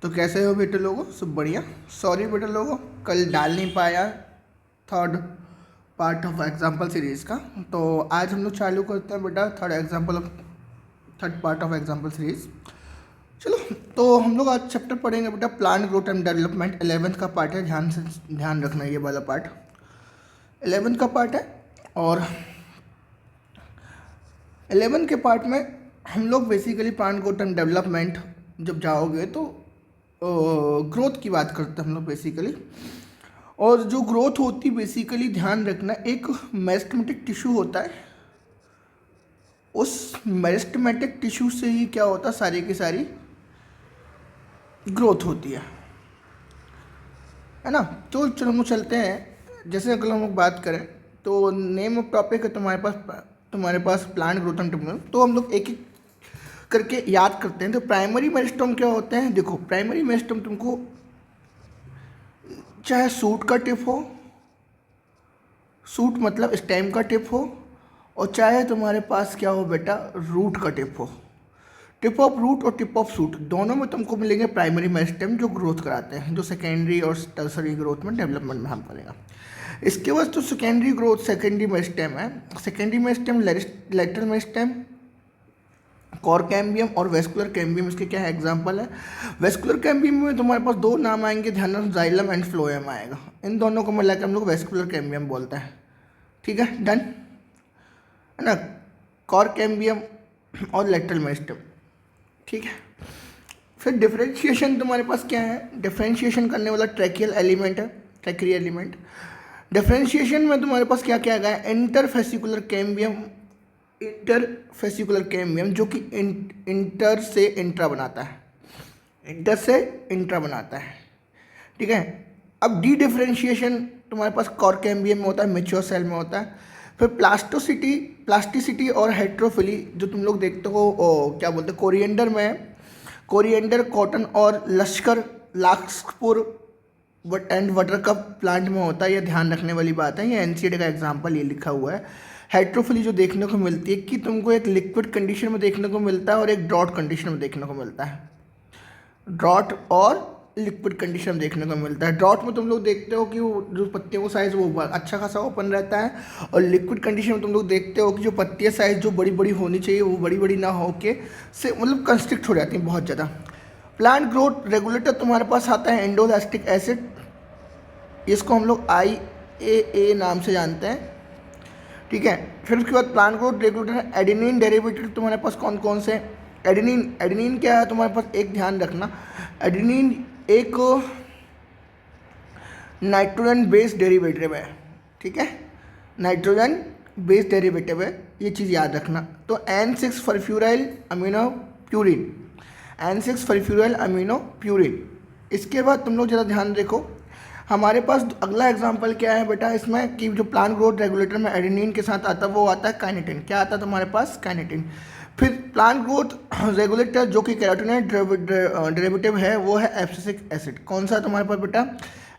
तो कैसे हो बेटे लोगों, सब बढ़िया। सॉरी बेटे लोगों, कल डाल नहीं पाया third part of example series का। तो आज हम लोग चालू करते हैं बेटा third part of example series. चलो, तो हम लोग आज चैप्टर पढ़ेंगे बेटा plant growth and development. 11th का पार्ट है, ध्यान रखना ये वाला पार्ट 11th का पार्ट है। और 11 के पार्ट में हम लोग basically plant growth and development जब जाओगे तो ग्रोथ की बात करते हैं हम लोग बेसिकली। और जो ग्रोथ होती बेसिकली ध्यान रखना, एक मेरिस्टेमेटिक टिश्यू होता है, उस मेरिस्टेमेटिक टिश्यू से ही क्या होता है, सारी की सारी ग्रोथ होती है ना। तो चलो हम लोग चलते हैं। जैसे अगर हम लोग बात करें तो नेम ऑफ टॉपिक है तुम्हारे पास प्लांट ग्रोथ एंड डेवलपमेंट। तो हम लोग एक एक करके याद करते हैं। तो प्राइमरी मेरिस्टेम क्या होते हैं, देखो प्राइमरी मेरिस्टेम तुमको चाहे सूट का टिप हो, सूट मतलब स्टेम का टिप हो, और चाहे तुम्हारे पास क्या हो बेटा, रूट का टिप हो। टिप ऑफ रूट और टिप ऑफ सूट दोनों में तुमको मिलेंगे प्राइमरी मेरिस्टेम जो ग्रोथ कराते हैं, जो सेकेंडरी और टर्सरी ग्रोथ में डेवलपमेंट में हम करेंगे। इसके बाद तो सेकेंडरी ग्रोथ सेकेंडरी मेरिस्टेम है। Secondary meristem lateral meristem, cork cambium और वेस्कुलर कैम्बियम इसके क्या है एग्जांपल है। वेस्कुलर कैम्बियम में तुम्हारे पास दो नाम आएंगे, ध्यान रखना, जाइलम एंड फ्लोएम आएगा। इन दोनों को मिलाकर हम लोग वेस्कुलर कैम्बियम बोलते हैं। ठीक है, डन है ना। कॉर कैम्बियम और लेटरल मेरिस्टेम, ठीक है। फिर डिफरेंशिएशन तुम्हारे पास क्या है, डिफरेंशिएशन करने वाला ट्रैकियल एलिमेंट है, ट्रैकियल एलिमेंट। डिफरेंशिएशन में तुम्हारे पास क्या क्या गया, इंटरफेसिकुलर कैम्बियम, इंटरफेसिकुलर कैम्बियम जो कि इंटर से इंट्रा बनाता है, इंटर से इंट्रा बनाता है, ठीक है। अब डी डिफरेंशिएशन तुम्हारे पास कॉर कैम्बियम में होता है, मेच्योर सेल में होता है। फिर प्लास्टिसिटी और हेट्रोफिली जो तुम लोग देखते हो क्या बोलते हैं, कोरिएंडर में, कोरिएंडर, कॉटन और लश्कर लार्कस्पुर एंड वाटरकप प्लांट में होता है। ये ध्यान रखने वाली बात है, ये एनसीईआरटी का एग्जांपल ये लिखा हुआ है। हेट्रोफिली जो देखने को मिलती है कि तुमको एक लिक्विड कंडीशन में देखने को मिलता है और एक ड्रॉट कंडीशन में देखने को मिलता है। ड्रॉट और लिक्विड कंडीशन में देखने को मिलता है। ड्रॉट में तुम लोग देखते हो कि वो जो पत्तियों का साइज़ वो अच्छा खासा ओपन रहता है, और लिक्विड कंडीशन में तुम लोग देखते हो कि जो पत्तियाँ साइज़ जो बड़ी बड़ी होनी चाहिए वो बड़ी बड़ी ना हो के से मतलब कंस्ट्रिक्ट हो जाती हैं बहुत ज़्यादा। प्लांट ग्रोथ रेगुलेटर तुम्हारे पास आता है एंडोलैस्टिक एसिड, इसको हम लोग IAA नाम से जानते हैं, ठीक है। फिर उसके बाद plant growth regulator adenine derivative तुम्हारे पास कौन कौन से, एडेनिन क्या है तुम्हारे पास, एक ध्यान रखना, एडेनिन एक नाइट्रोजन बेस्ड डेरिवेटिव है, ठीक है, नाइट्रोजन बेस्ड डेरिवेटिव है, ये चीज़ याद रखना। तो N6 furfuryl amino purine, N6 furfuryl amino purine. इसके बाद तुम लोग ज़रा ध्यान देखो, हमारे पास अगला एग्जांपल क्या है बेटा इसमें, कि जो प्लांट ग्रोथ रेगुलेटर में एडेनिन के साथ आता है वो आता है काइनेटिन। क्या आता है तुम्हारे पास, काइनेटिन। फिर प्लांट ग्रोथ रेगुलेटर जो कि कैरोटीनॉइड डेरिवेटिव है वो है एब्सिसिक एसिड। कौन सा तुम्हारे पास बेटा,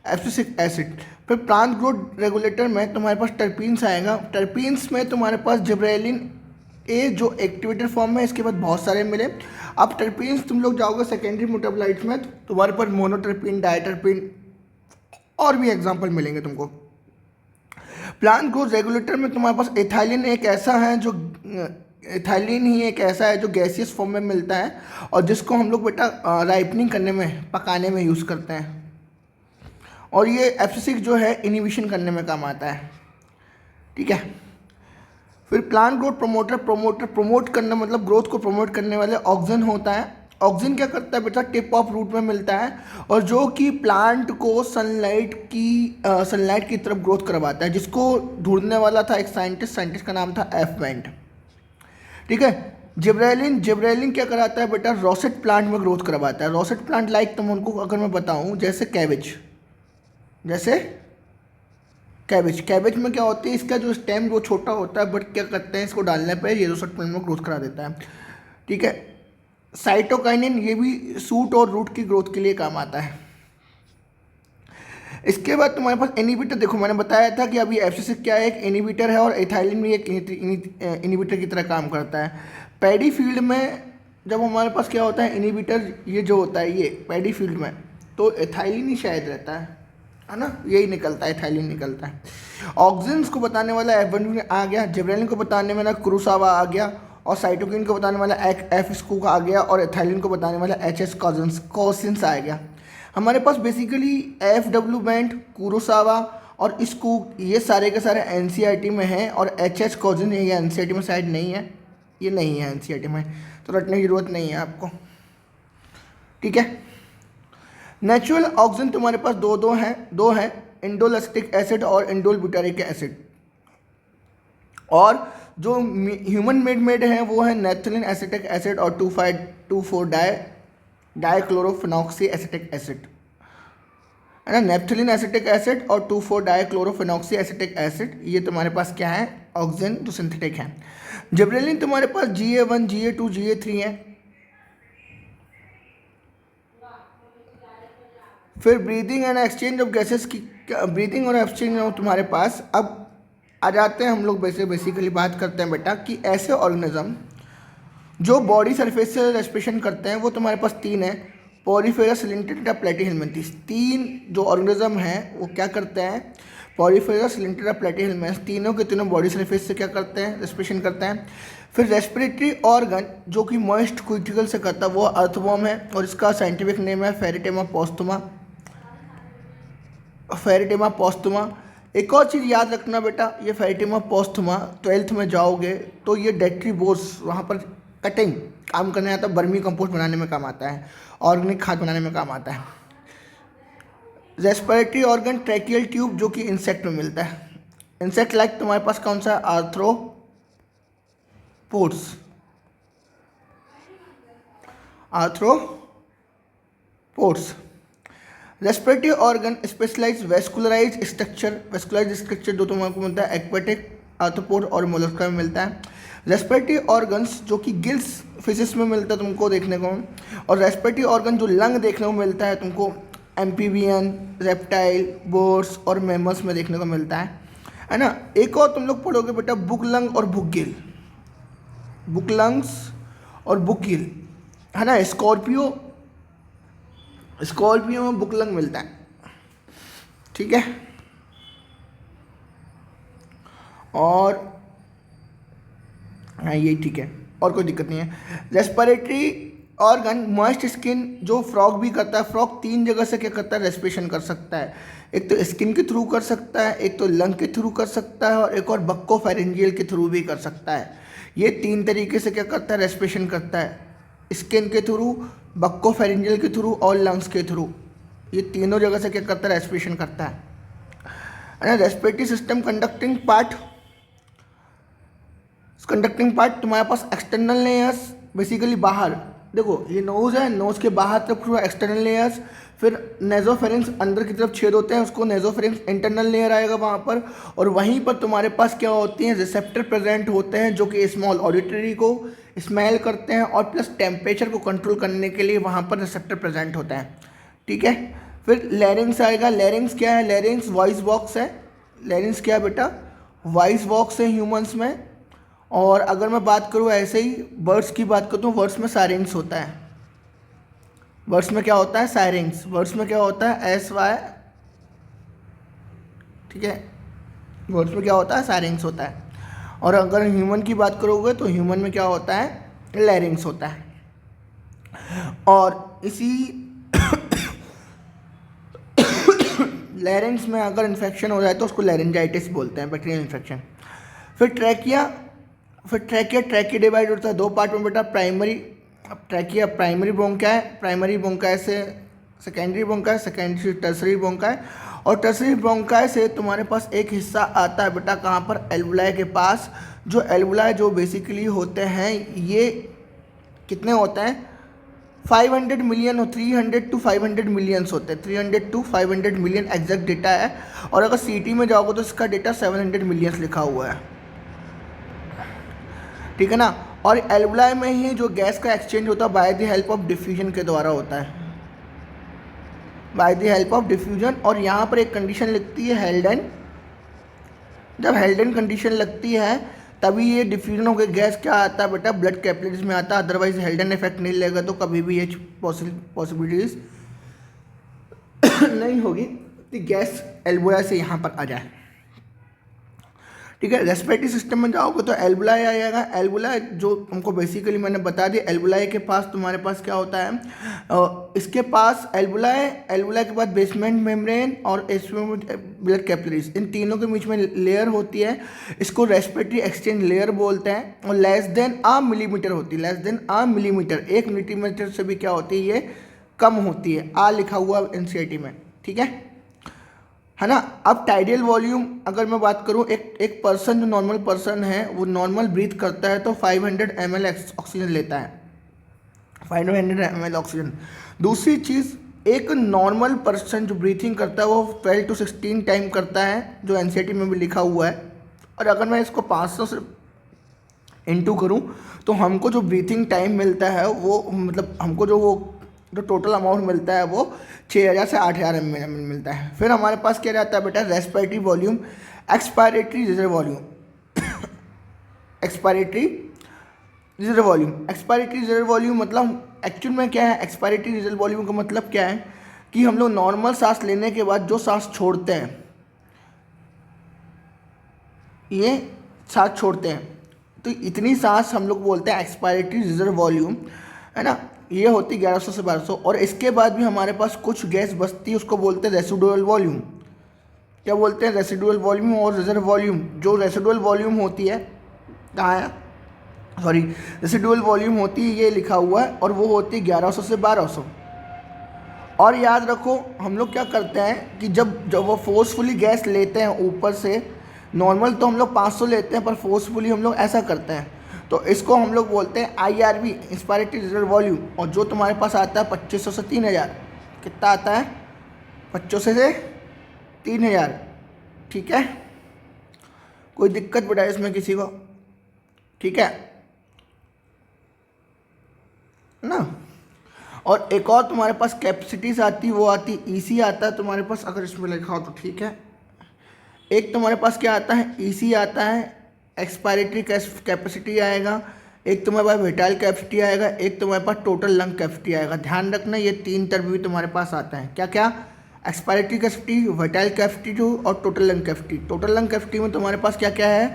एब्सिसिक एसिड। फिर प्लांट ग्रोथ रेगुलेटर में तुम्हारे पास टर्पीन्स आएगा। टर्पीन्स में तुम्हारे पास जिब्रेलिन ए जो एक्टिवेटेड फॉर्म में, इसके बाद बहुत सारे मिले। अब टर्पीन्स तुम लोग जाओगे सेकेंडरी मेटाबोलाइट्स में तो तुम्हारे पास मोनोटर्पीन, डायटर्पीन और भी एग्जाम्पल मिलेंगे तुमको। प्लांट ग्रोथ रेगुलेटर में तुम्हारे पास एथाइलिन एक ऐसा है जो, एथाइलिन ही एक ऐसा है जो गैसियस फॉर्म में मिलता है और जिसको हम लोग बेटा राइपनिंग करने में, पकाने में यूज़ करते हैं, और ये एब्सिसिक जो है इनिबिशन करने में काम आता है, ठीक है। फिर प्लांट ग्रोथ प्रमोट करना मतलब ग्रोथ को प्रमोट करने वाले ऑक्सिन होता है। ऑक्सिन क्या करता है बेटा, टिप ऑफ रूट में मिलता है और जो कि प्लांट को सनलाइट की तरफ ग्रोथ करवाता है, जिसको ढूंढने वाला था एक साइंटिस्ट का नाम था एफवेंट, ठीक है। जिब्रेलिन क्या कराता है बेटा, रोसेट प्लांट में ग्रोथ करवाता है। रोसेट प्लांट लाइक तुम उनको अगर मैं बताऊं जैसे कैबेज में क्या होती है, इसका जो स्टेम वो छोटा होता है, बट क्या करते हैं इसको डालने पर ये रोसेट प्लांट में ग्रोथ करा देता है, ठीक है। साइटोकाइनिन ये भी सूट और रूट की ग्रोथ के लिए काम आता है। इसके बाद तुम्हारे पास इनिबिटर, देखो मैंने बताया था कि अभी एब्सिसिक क्या है, एक इनिबिटर है, और एथाइलिन भी एक इनिबिटर की तरह काम करता है। पैडी फील्ड में जब हमारे पास क्या होता है इनहिबिटर, ये जो होता है ये पैडी फील्ड में, तो एथाइलिन ही शायद रहता है ना, यही निकलता है, एथाइलिन निकलता है। ऑक्सिन्स को बताने वाला F1 आ गया, जिब्रेलिन को बताने वाला कुरोसावा आ गया, और साइटोकिन को बताने वाला एफ स्कूक आ गया, और एथाइलिन को बताने वाला HS कॉसिन्स आ गया। हमारे पास बेसिकली FW बैंड, कुरोसावा और स्कूक ये सारे के सारे NCERT में हैं, और HS कॉसिन ये NCERT में शायद नहीं है, ये नहीं है NCERT में, तो रटने की जरूरत नहीं है आपको, ठीक है। नेचुरल ऑक्सीजन तुम्हारे पास दो हैं, इंडोल एसिटिक एसिड और इंडोल ब्यूटारिक एसिड, और जो ह्यूमन मेड है वो है नेप्थलीन एसिटिक एसिड और 2,5,2,4 डाइक्लोरोफिनॉक्सी एसिटिक एसिड, है ना। नेप्थलीन एसिटिक एसिड और 2,4 डाइक्लोरोफिनॉक्सी एसिटिक एसिड, ये तुम्हारे पास क्या है, ऑक्सीजन जो सिंथेटिक है। जिब्रेलिन तुम्हारे पास GA1, GA2, GA3 है। फिर breathing and exchange of gases की, ब्रीदिंग और एक्सचेंज ऑफ तुम्हारे पास, अब आ जाते हैं हम लोग बेसिकली बात करते हैं बेटा कि ऐसे ऑर्गेनिज्म जो बॉडी सरफेस से रेस्पिरेशन करते हैं वो तुम्हारे पास 3 है, पॉरीफेरस, सिलेंटेड, प्लेटीहेल्मिन्थस। 3 जो ऑर्गेनिज्म हैं वो क्या करते हैं, पॉरीफेरस, सिलेंटेड, प्लेटीहेल्मिन्थस, तीनों के तीनों बॉडी सरफेस से क्या करते हैं, रेस्पिरेशन करते हैं। फिर रेस्पिरेटरी ऑर्गन जो कि मॉइस्ट क्यूटिकल से करता है वो अर्थवॉर्म है, और इसका साइंटिफिक नेम है फेरिटेमा पोस्टुमा, फेरिटेमा पोस्टुमा। एक और चीज़ याद रखना बेटा, ये फेरिटेमा पोस्टुमा 12th में जाओगे तो ये डेट्रीबोर्स, वहाँ पर कटिंग काम करने आता है, बर्मी कंपोस्ट बनाने में काम आता है, ऑर्गेनिक खाद बनाने में काम आता है। रेस्पिरेटरी ऑर्गन ट्रैकियल ट्यूब जो कि इंसेक्ट में मिलता है, इंसेक्ट लाइक तुम्हारे पास कौन सा, arthropods. Respiratory organ specialise vascularise structure जो तुमको मिलता है एक्वेटिक, आर्थ्रोपोड और मोलस्का में मिलता है। रेस्पिरेटरी ऑर्गन्स जो कि गिल्स फिशेस में मिलता है तुमको देखने को, और रेस्पिरेटरी ऑर्गन जो लंग देखने को मिलता है तुमको एम्फीबियन, रेप्टाइल, बोर्ड्स और मैमल्स में देखने को मिलता है ना। एक और तुम लोग पढ़ोगे बेटा बुक लंग और बुक गिल, बुक लंग्स और बुक गिल, है ना। स्कॉर्पियो में बुक लंग मिलता है, ठीक है। और हाँ ये ठीक है, और कोई दिक्कत नहीं है। रेस्पिरेटरी ऑर्गन मॉइस्ट स्किन जो फ्रॉग भी करता है, फ्रॉग 3 जगह से क्या करता है, रेस्पिरेशन कर सकता है, एक तो स्किन के थ्रू कर सकता है, एक तो लंग के थ्रू कर सकता है, और एक और बक्को फेरेंजियल के थ्रू भी कर सकता है। ये 3 तरीके से क्या करता है, रेस्पिरेशन करता है, स्किन के थ्रू, बक्को फेरेंजियल के थ्रू और लंग्स के थ्रू, ये तीनों जगह से क्या करता है, रेस्पिरेशन करता है। रेस्पिरेटरी सिस्टम कंडक्टिंग पार्ट तुम्हारे पास एक्सटर्नल लेयर्स, बेसिकली बाहर देखो ये नोज़ है, नोज़ के बाहर तरफ एक्सटर्नल लेयर्स, फिर नेजोफेरेंस अंदर की तरफ छेद होते हैं, उसको नेजोफेरेंस इंटरनल लेयर आएगा वहाँ पर, और वहीं पर तुम्हारे पास क्या होती हैं, रिसेप्टर प्रेजेंट होते हैं जो कि स्मॉल ऑडिटरी को स्मेल करते हैं, और प्लस टेम्परेचर को कंट्रोल करने के लिए वहाँ पर रिसेप्टर प्रेजेंट होता है, ठीक है। फिर लैरिंग्स आएगा, लैरिंग्स क्या है, लैरिंग्स वॉइस बॉक्स है, लैरिंग्स क्या है बेटा, वॉइस बॉक्स है ह्यूमंस में। और अगर मैं बात करूँ ऐसे ही बर्ड्स की बात करूँ तो बर्ड्स में सायरिंग्स होता है, बर्ड्स में क्या होता है, सायरिंग्स, बर्ड्स में क्या होता है, SY, ठीक है, बर्ड्स में क्या होता है, सायरिंग्स होता है। और अगर ह्यूमन की बात करोगे तो ह्यूमन में क्या होता है, लैरिंग्स होता है। और इसी लैरिंग्स में अगर इन्फेक्शन हो जाए तो उसको लैरिंजाइटिस बोलते हैं, बैक्टीरियल इन्फेक्शन। फिर ट्रैकिया डिवाइड होता है 2 पार्ट में बेटा, प्राइमरी ब्रोंकाई, प्राइमरी ब्रोंकाई से सेकेंडरी ब्रोंकाई, सेकेंडरी से टर्सरी ब्रोंकाई, और टर्सरी ब्रोंकाई से तुम्हारे पास एक हिस्सा आता है बेटा कहाँ पर, एल्वुलाई के पास। जो एल्वुलाई जो बेसिकली होते हैं ये कितने होते हैं, 500 मिलियन और 300 to 500 मिलियंस होते हैं, 300 to 500 मिलियन एग्जैक्ट डेटा है। और अगर CT में जाओगे तो इसका डेटा 700 मिलियंस लिखा हुआ है, ठीक है ना। और एल्वुलाई में ही जो गैस का एक्सचेंज होता है by the help of diffusion के द्वारा होता है, by the help of diffusion. और यहाँ पर एक कंडीशन लगती है हेल्डेन, जब हेल्डेन कंडीशन लगती है तभी ये डिफ्यूजन होकर गैस क्या आता है बेटा, ब्लड कैपिलरीज में आता है, अदरवाइज हेल्डन इफेक्ट नहीं लेगा तो कभी भी ये पॉसिबिलिटीज नहीं होगी कि गैस एल्वुलाई से यहाँ पर आ जाए। ठीक है, रेस्पिरेटरी सिस्टम में जाओगे तो एल्वुलाई आएगा। एल्वुलाई जो हमको बेसिकली मैंने बता दिया, एल्वुलाई के पास तुम्हारे पास क्या होता है, इसके पास एल्वुलाई के बाद बेसमेंट मेम्ब्रेन और ब्लड कैपिलरीज, इन तीनों के बीच में लेयर होती है, इसको रेस्पिरेटरी एक्सचेंज लेयर बोलते हैं, और लेस देन अ मिलीमीटर होती है, लेस देन अ मिलीमीटर, 1 मिलीमीटर से भी क्या होती है, ये कम होती है, आ लिखा हुआ एनसीईआरटी में। ठीक है ना। अब टाइडियल वॉल्यूम अगर मैं बात करूं, एक पर्सन जो नॉर्मल पर्सन है वो नॉर्मल ब्रीथ करता है तो 500 ml ऑक्सीजन लेता है, 500 ml ऑक्सीजन। दूसरी चीज़, एक नॉर्मल पर्सन जो ब्रीथिंग करता है वो 12 to 16 टाइम करता है, जो एनसीईआरटी में भी लिखा हुआ है। और अगर मैं इसको 500 से इंटू करूँ तो हमको जो ब्रीथिंग टाइम मिलता है वो मतलब हमको जो टोटल अमाउंट मिलता है वो 6000 से 8000 ml मिलता है। फिर हमारे पास क्या रहता है बेटा, respiratory volume, expiratory reserve volume. Expiratory reserve volume मतलब एक्चुअल में क्या है, एक्सपायरेटरी रिजर्व वॉल्यूम का मतलब क्या है कि हम लोग नॉर्मल सांस लेने के बाद जो सांस छोड़ते हैं, ये सांस छोड़ते हैं तो इतनी सांस हम लोग बोलते हैं एक्सपायरेटरी रिजर्व वॉल्यूम, है ना। ये होती 1100 से 1200, और इसके बाद भी हमारे पास कुछ गैस बचती है, उसको बोलते हैं रेसिडुअल वॉल्यूम। क्या बोलते हैं, रेसिडुअल वॉल्यूम और रिजर्व वॉल्यूम। जो रेसिडुअल वॉल्यूम होती है, कहाँ है, सॉरी, रेसिडुअल वॉल्यूम होती है, ये लिखा हुआ है, और वो होती है 1100 से 1200। और याद रखो हम लोग क्या करते हैं कि जब वो फोर्सफुली गैस लेते हैं ऊपर से, नॉर्मल तो हम लोग 500 लेते हैं, पर फोर्सफुली हम लोग ऐसा करते हैं, तो इसको हम लोग बोलते हैं IRV, इंस्पायरेटरी रिजर्व वॉल्यूम। और जो तुम्हारे पास आता है 2500 से 3000, कितना आता है, 2500 से 3000। ठीक है, कोई दिक्कत बेटा इसमें किसी को, ठीक है ना। और एक और तुम्हारे पास कैपेसिटीज आती, वो आती EC आता है तुम्हारे पास, अगर इसमें लिखा हो तो ठीक है। एक तुम्हारे पास क्या आता है, EC आता है, एक्सपायरेटरी कैपेसिटी आएगा, एक तुम्हारे पास विटाइल कैपेसिटी आएगा, एक तुम्हारे पास टोटल लंग कैपेसिटी आएगा। ध्यान रखना ये 3 टर्म भी तुम्हारे पास आता है, क्या क्या, एक्सपायरेटरी कैपेसिटी, विटाइल कैपेसिटी और total lung capacity. Total lung capacity में तुम्हारे पास क्या क्या है,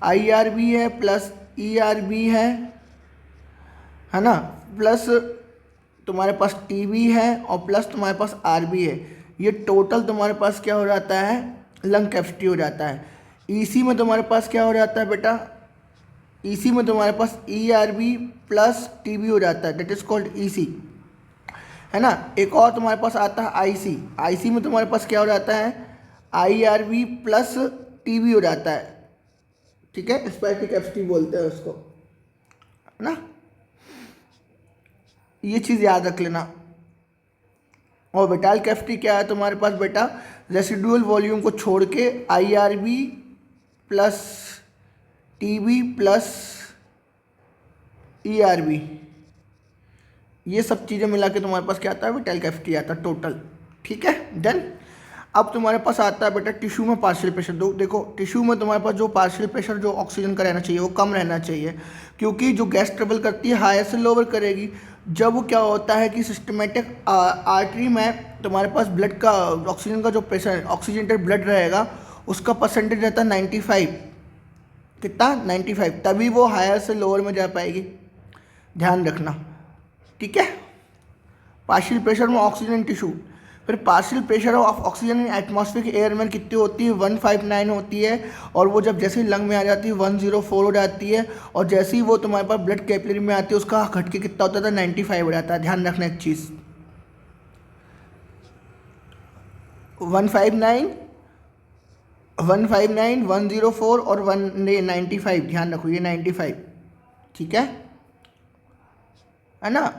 IRB है प्लस ERB है ना, प्लस तुम्हारे पास TB है और प्लस तुम्हारे पास RB है। ये टोटल तुम्हारे पास क्या हो जाता है, लंग कैपेसिटी हो जाता है। EC में तुम्हारे पास क्या हो जाता है बेटा, EC में तुम्हारे पास ERB प्लस TB हो जाता है, दैट इज कॉल्ड EC, है ना। एक और तुम्हारे पास आता है IC में तुम्हारे पास क्या हो जाता है, IRB प्लस TB हो जाता है। ठीक है, एक्सपायरेटरी कैपेसिटी बोलते हैं उसको, है ना। ये चीज़ याद रख लेना। और विटाइल कैपेसिटी क्या है तुम्हारे पास बेटा, रेसिडुअल वॉल्यूम को छोड़ के IRB plus TB plus ERB, ये सब चीज़ें मिला के तुम्हारे पास क्या आता है, विटाइल कैपेसिटी आता है टोटल। ठीक है, देन अब तुम्हारे पास आता है बेटा टिश्यू में पार्शियल प्रेशर। देखो टिश्यू में तुम्हारे पास जो पार्शियल प्रेशर जो ऑक्सीजन का रहना चाहिए वो कम रहना चाहिए, क्योंकि जो गैस ट्रेवल करती है हायर से लोअर करेगी। जब क्या होता है कि सिस्टमेटिक आर्टरी में तुम्हारे पास ब्लड का ऑक्सीजन का जो प्रेशर, ऑक्सीजनेटेड ब्लड रहेगा उसका परसेंटेज रहता है 95, कितना 95, तभी वो हायर से लोअर में जा पाएगी, ध्यान रखना। ठीक है, पार्शियल प्रेशर में ऑक्सीजन टिश्यू। फिर partial pressure of oxygen in atmospheric air में कितनी होती है, 159 होती है, और वो जब जैसे ही लंग में आ जाती है 104 हो जाती है, और जैसे ही वो तुम्हारे पास ब्लड कैपिलरी में आती है उसका घट के कितना होता था, 95 हो जाता है। ध्यान रखना एक चीज़, 159, 104 और 95, ध्यान रखो ये 95, ठीक है ना।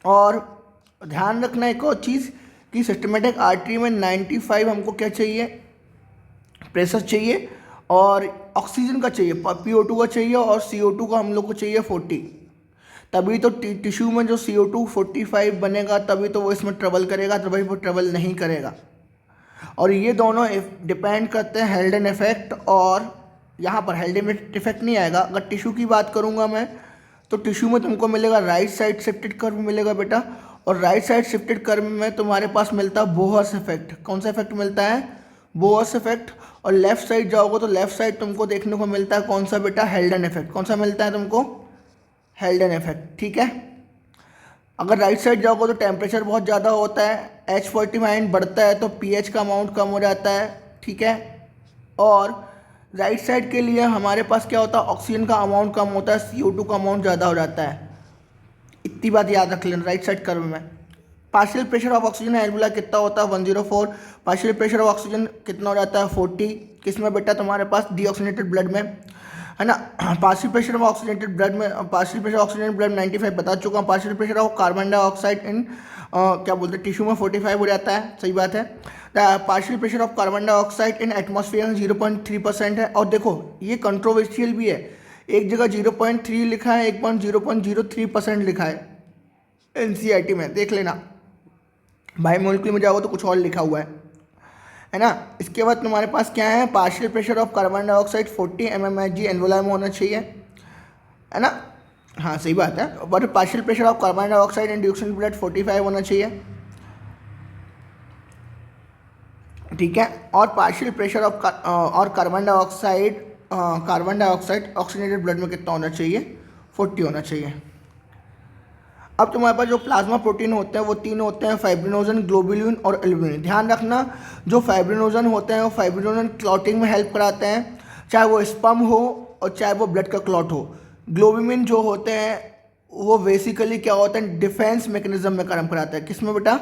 और ध्यान रखना एक और चीज़ कि सिस्टमेटिक आर्टरी में 95 हमको क्या चाहिए, प्रेशर चाहिए, और ऑक्सीजन का चाहिए, PO2 का चाहिए, और CO2 का हम लोग को चाहिए 40, तभी तो टिश्यू में जो CO2 45 बनेगा, तभी तो वो इसमें ट्रेवल करेगा, तभी वो ट्रेवल नहीं करेगा। और ये दोनों डिपेंड करते हैं हेल्डन इफेक्ट और यहाँ पर हेल्डन इफेक्ट नहीं आएगा। अगर टिश्यू की बात करूँगा मैं, तो टिश्यू में तुमको मिलेगा राइट साइड शिफ्टेड कर्व मिलेगा बेटा, और राइट साइड शिफ्टेड कर्व में तुम्हारे पास मिलता है बोहर्स इफेक्ट। कौन सा इफेक्ट मिलता है? Bohr's effect. और लेफ्ट साइड जाओगे तो लेफ्ट साइड तुमको देखने को मिलता है कौन सा बेटा? हेल्डन इफेक्ट। कौन सा मिलता है तुमको? हेल्डन इफेक्ट, ठीक है। अगर राइट साइड जाओगे तो टेम्परेचर बहुत ज़्यादा होता है, H49 बढ़ता है तो pH का अमाउंट कम हो जाता है, ठीक है। और राइट साइड के लिए हमारे पास क्या होता है? ऑक्सीजन का अमाउंट कम होता है, CO2 का अमाउंट ज़्यादा हो जाता है। इतनी बात याद रख लेना राइट साइड कर्व में। पार्शियल प्रेशर ऑफ ऑक्सीजन एल्वुला कितना होता है? 104। पार्शियल प्रेशर ऑफ ऑक्सीजन कितना हो जाता है? 40। किसमें बेटा? तुम्हारे पास डीऑक्सीजनेटेड ब्लड में, है ना। Partial pressure of oxygenated blood में, पार्शियल प्रेशर ऑक्सीजन ब्लड 95 बता चुका हूँ। Partial pressure of carbon dioxide इन क्या बोलते हैं टिश्यू में 45 हो जाता है, सही बात है। Partial pressure of carbon dioxide in atmosphere 0.3% है। और देखो ये कंट्रोवर्शियल भी है, एक जगह 0.3 लिखा है, एक पॉइंट 0.03% लिखा है NCERT में, देख लेना। बायोमोलिक्यूल में जाओगे तो कुछ और लिखा हुआ है ना। इसके बाद तुम्हारे पास क्या है? Partial pressure of carbon dioxide 40 mmHg एनवोला में होना चाहिए, है ना। हाँ सही बात है। But partial pressure of carbon dioxide in deoxygenated blood 45 होना चाहिए, ठीक है। और पार्शियल प्रेशर ऑफ और कार्बन डाइऑक्साइड ऑक्सीजनेटेड ब्लड में कितना होना चाहिए? 40 होना चाहिए। अब तुम्हारे पास जो प्लाज्मा प्रोटीन होते हैं वो 3 होते हैं, फाइब्रिनोजन, ग्लोबुलिन और एल्बुमिन। ध्यान रखना, जो फाइब्रिनोजन होते हैं वो फाइब्रिनोजन क्लॉटिंग में हेल्प कराते हैं, चाहे वो स्पर्म हो और चाहे वो ब्लड का क्लॉट हो। ग्लोबुलिन जो होते हैं वो बेसिकली क्या होता है? डिफेंस मैकेनिज्म में काम कराता है। किस में बेटा?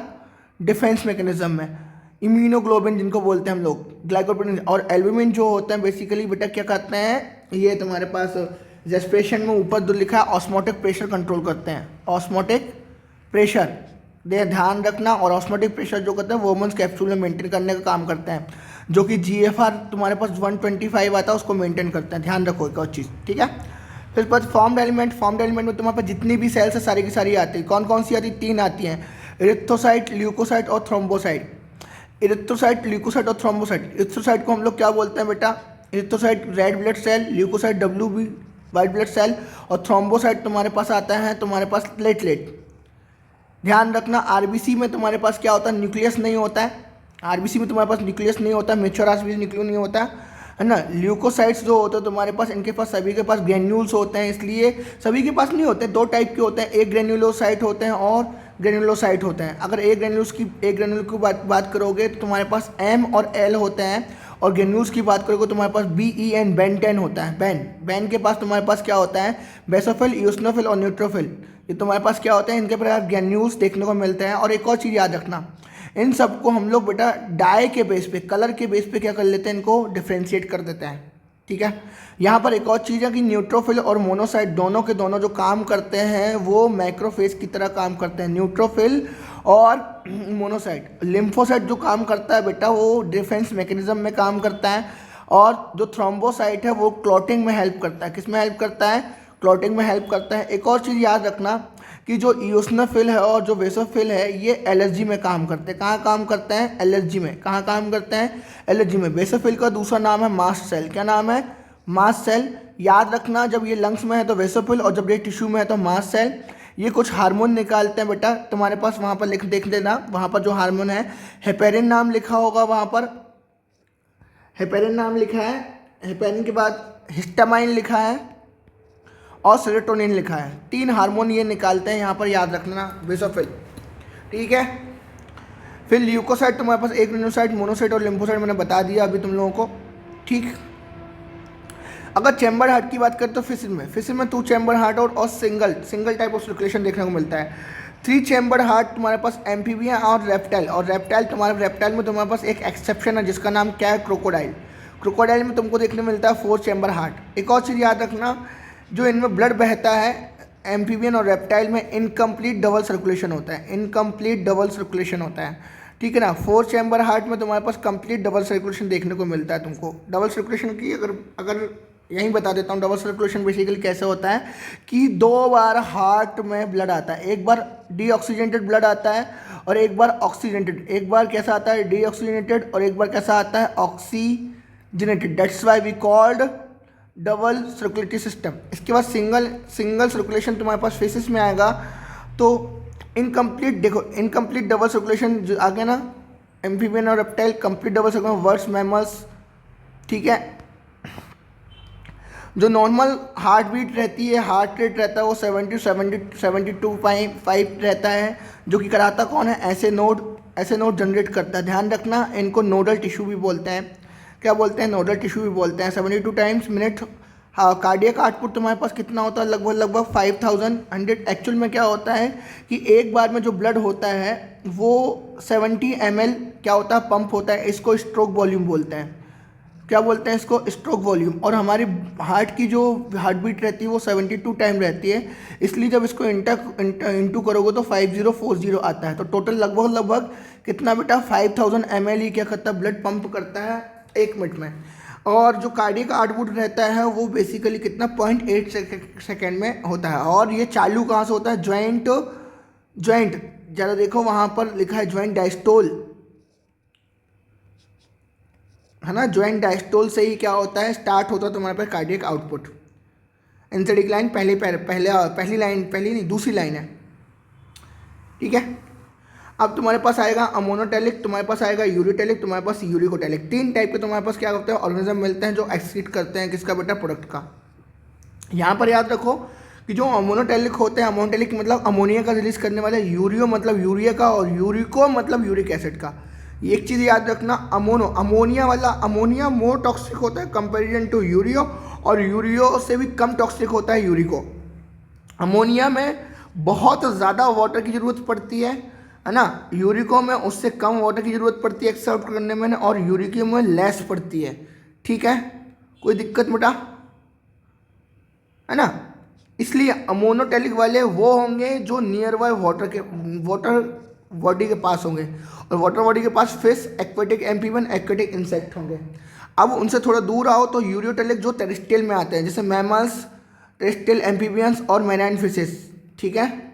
डिफेंस मैकेनिज्म में। इम्यूनोग्लोबिन जिनको बोलते हैं हम लोग, ग्लाइकोप्रोटीन। और एल्बुमिन जो होते हैं बेसिकली बेटा क्या करते हैं? ये तुम्हारे पास रेस्पिरेशन में ऊपर जो लिखा है ऑस्मोटिक प्रेशर कंट्रोल करते हैं, ऑस्मोटिक प्रेशर दे ध्यान रखना। और ऑस्मोटिक प्रेशर जो करते हैं वोमन्स कैप्सूल में मेंटेन करने का काम करते हैं, जो कि GFR तुम्हारे पास 125 आता है उसको मेंटेन करते हैं। ध्यान रखो एक और चीज़, ठीक है। फिर बाद फॉर्म्ड एलिमेंट में तुम्हारे पास जितनी भी सेल्स है सारी की सारी आती है। कौन कौन सी आती है? 3 आती हैं, इरिथ्रोसाइट, ल्यूकोसाइट और थ्रोम्बोसाइट। इरिथ्रोसाइट, ल्यूकोसाइट और थ्रोम्बोसाइट। इरिथ्रोसाइट को हम लोग क्या बोलते हैं बेटा? Erythrocyte red blood cell, leucocyte WB white blood cell, और थ्रोम्बोसाइट तुम्हारे पास आता है तुम्हारे पास प्लेटलेट। ध्यान रखना RBC में तुम्हारे पास क्या होता है? न्यूक्लियस नहीं होता है। RBC में तुम्हारे पास न्यूक्लियस नहीं होता, मैच्योर RBC न्यूक्लियस नहीं होता है ना। ल्यूकोसाइट्स जो होते हैं तुम्हारे पास, इनके पास सभी के पास ग्रेन्यूल्स होते हैं, इसलिए सभी के पास नहीं होते, 2 टाइप के होते हैं, एक ग्रेन्युलोसाइट होते हैं और ग्रेन्युलोसाइट होते हैं। अगर एक ग्रेन्यूल की बात करोगे तो तुम्हारे पास M और L होते हैं, और ग्रेन्यूल्स की बात करोगे तो तुम्हारे पास BEN बेन होता है। बेन के पास तुम्हारे पास क्या होता है? बेसोफिल, इओसिनोफिल और न्यूट्रोफिल, ये तुम्हारे पास क्या होते हैं? इनके पास ग्रेन्यूल्स देखने को मिलते हैं। और एक और चीज़ याद रखना, इन सबको हम लोग बेटा डाई के बेस पे, कलर के बेस पे क्या कर लेते हैं? इनको डिफ्रेंशिएट कर देते हैं, ठीक है। यहाँ पर एक और चीज़ है कि न्यूट्रोफिल और मोनोसाइट दोनों के दोनों जो काम करते हैं वो मैक्रोफेज की तरह काम करते हैं, न्यूट्रोफिल और मोनोसाइट। लिम्फोसाइट जो काम करता है बेटा वो डिफेंस मैकेनिज्म में काम करता है, और जो थ्रोम्बोसाइट है वो क्लॉटिंग में हेल्प करता है। किस में हेल्प करता है? क्लॉटिंग में हेल्प करता है। एक और चीज़ याद रखना कि जो इओसिनोफिल है और जो बेसोफिल है ये एलर्जी में काम करते हैं। कहाँ काम करते हैं? एलर्जी में। कहाँ काम करते हैं? एलर्जी में। बेसोफिल का दूसरा नाम है मास्ट सेल। क्या नाम है? Mast cell. याद रखना, जब ये लंग्स में है तो बेसोफिल, और जब ये टिश्यू में है तो मास्ट सेल। ये कुछ हार्मोन निकालते हैं बेटा, तुम्हारे पास वहाँ पर देख देना, वहाँ पर जो हार्मोन है हेपेरिन नाम लिखा होगा, वहाँ पर हेपेरिन नाम लिखा है। हेपेरिन के बाद हिस्टामाइन लिखा है और सेरोटोनिन लिखा है। 3 हार्मोन ये निकालते हैं, यहाँ पर याद रखना बेसोफिल, ठीक है। फिर ल्यूकोसाइट तुम्हारे पास एक ग्रेन्युलोसाइट, मोनोसाइट और लिम्फोसाइट मैंने बता दिया अभी तुम लोगों को, ठीक। अगर चैम्बर हार्ट की बात करें तो फिशर में 2 चैम्बर हार्ट और सिंगल टाइप ऑफ सर्कुलेशन देखने को मिलता है। 3 चैम्बर हार्ट तुम्हारे पास एम्फीबियन और रेप्टाइल में तुम्हारे पास एक एक्सेप्शन है जिसका नाम क्या है? क्रोकोडाइल में तुमको देखने मिलता है 4 चैम्बर हार्ट। एक और चीज़ याद रखना, जो इनमें ब्लड बहता है एम्फीबियन और रेप्टाइल में इनकम्प्लीट डबल सर्कुलेशन होता है, ठीक है ना। 4 चैम्बर हार्ट में तुम्हारे पास कंप्लीट डबल सर्कुलेशन देखने को मिलता है तुमको। डबल सर्कुलेशन की अगर यहीं बता देता हूँ, डबल सर्कुलेशन बेसिकली कैसे होता है कि 2 बार हार्ट में ब्लड आता है। एक बार डीऑक्सीजनेटेड ब्लड आता है और एक बार ऑक्सीजनेटेड। एक बार कैसा आता है? डीऑक्सीजनेटेड, और एक बार कैसा आता है? Oxygenated. That's why we called double circulatory system. इसके बाद सिंगल सर्कुलेशन तुम्हारे पास फेसिस में आएगा। तो इनकम्प्लीट, देखो इनकम्प्लीट डबल सर्कुलेशन जो आ गया ना, एम्फीबियन और reptile, complete double circulation words mammals, ठीक है। जो नॉर्मल हार्ट बीट रहती है, हार्ट रेट रहता है वो 72.5 रहता है, जो कि कराता कौन है, ऐसे नोड जनरेट करता है। ध्यान रखना, इनको नोडल टिश्यू भी बोलते हैं। क्या बोलते हैं, नोडल टिश्यू भी बोलते हैं। 72 टाइम्स मिनट। हाँ, कार्डियक आउटपुट तुम्हारे पास कितना होता है, लगभग 5100। एक्चुअल में क्या होता है कि एक बार में जो ब्लड होता है वो 70 ml क्या होता है, पंप होता है। इसको स्ट्रोक वॉल्यूम बोलते हैं। क्या बोलते हैं इसको, स्ट्रोक वॉल्यूम। और हमारी हार्ट की जो हार्ट बीट रहती है वो 72 टाइम रहती है, इसलिए जब इसको इंटू करोगे तो 5040 आता है। तो टोटल लगभग कितना बेटा, 5000 ml ही क्या करता है, ब्लड पंप करता है 1 मिनट में। और जो कार्डियक आउटपुट रहता है वो बेसिकली कितना, 0.8 सेकेंड में होता है। और ये चालू कहाँ से होता है, ज्वाइंट ज़रा देखो वहाँ पर लिखा है ज्वाइंट डायस्टोल, है ना। ज्वाइंट डायस्टोल से ही क्या होता है, स्टार्ट होता है तुम्हारे पास कार्डियक आउटपुट। एंथेटिक लाइन दूसरी लाइन है, ठीक है। अब तुम्हारे पास आएगा अमोनोटेलिक, तुम्हारे पास आएगा यूरिटेलिक, तुम्हारे पास यूरिकोटेलिक। 3 टाइप के तुम्हारे पास क्या होते हैं, ऑर्गेनिज्म मिलते हैं जो एक्सक्रीट करते हैं किसका बेटा, प्रोडक्ट का। यहाँ पर याद रखो कि जो अमोनोटेलिक होते हैं, अमोनोटेलिक मतलब अमोनिया का रिलीज करने वाले, यूरियो मतलब यूरिया का, और यूरिको मतलब यूरिक एसिड का। एक चीज़ याद रखना, अमोनिया मोर टॉक्सिक होता है कंपेरिजन टू यूरियो, और यूरियो से भी कम टॉक्सिक होता है यूरिको। अमोनिया में बहुत ज़्यादा वाटर की ज़रूरत पड़ती है ना, यूरिको में उससे कम वाटर की ज़रूरत पड़ती है एक्सेप्ट करने में, और यूरिको में लेस पड़ती है, ठीक है। कोई दिक्कत बेटा, है ना। इसलिए अमोनोटेलिक वाले वो होंगे जो नियर बाय वाटर बॉडी के पास होंगे, और वाटर बॉडी के पास fish, aquatic amphibian, aquatic insect होंगे। अब उनसे थोड़ा दूर आओ तो यूरियोटेलिक जो टेरेस्ट्रियल में आते हैं, जैसे मैमल्स, टेरेस्ट्रियल एम्फीबियंस और मैराइन फिशेस, ठीक है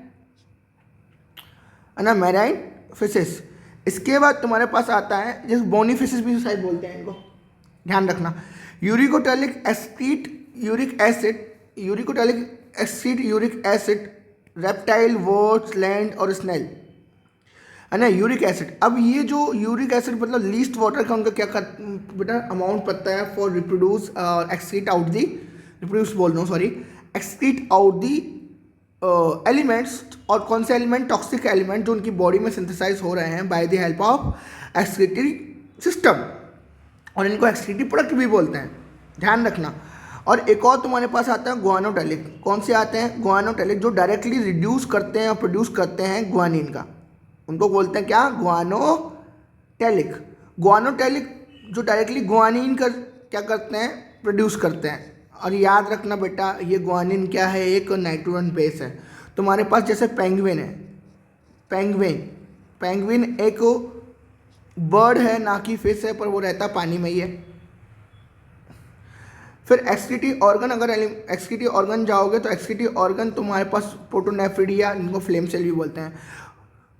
ना, मैराइन फिशेस। इसके बाद तुम्हारे पास आता है जैसे बोनी फिशेस भी शायद बोलते हैं इनको, ध्यान रखना। Uricotelic excrete uric acid reptile, words, land और स्नेल, है ना। यूरिक एसिड, अब ये जो यूरिक एसिड मतलब लीस्ट वाटर का उनका क्या बेटा अमाउंट पड़ता है for excrete out the elements. और कौन से एलिमेंट, टॉक्सिक एलिमेंट जो उनकी बॉडी में सिंथेसाइज हो रहे हैं by the help of excretory system, और इनको एक्सक्रीटरी प्रोडक्ट भी बोलते हैं, ध्यान रखना। और एक और तुम्हारे पास आता है ग्वानोटेलिक। कौन से आते हैं, ग्वानोटेलिक, जो डायरेक्टली रिड्यूस करते हैं और प्रोड्यूस करते हैं ग्वानिन का, उनको बोलते हैं क्या, ग्वानोटेलिक जो डायरेक्टली ग्वानिन का क्या करते हैं, प्रोड्यूस करते हैं। और याद रखना बेटा, ये ग्वानिन क्या है, एक नाइट्रोजन बेस है। तुम्हारे पास जैसे पेंगुइन है, पेंगुइन एक बर्ड है, ना कि फिश है, पर वो रहता पानी में ही है। फिर एक्सक्रीटरी ऑर्गन, अगर एक्सक्रीटरी ऑर्गन जाओगे तो एक्सक्रीटरी ऑर्गन तुम्हारे पास प्रोटोनेफ्रिडिया, जिनको फ्लेम सेल भी बोलते हैं।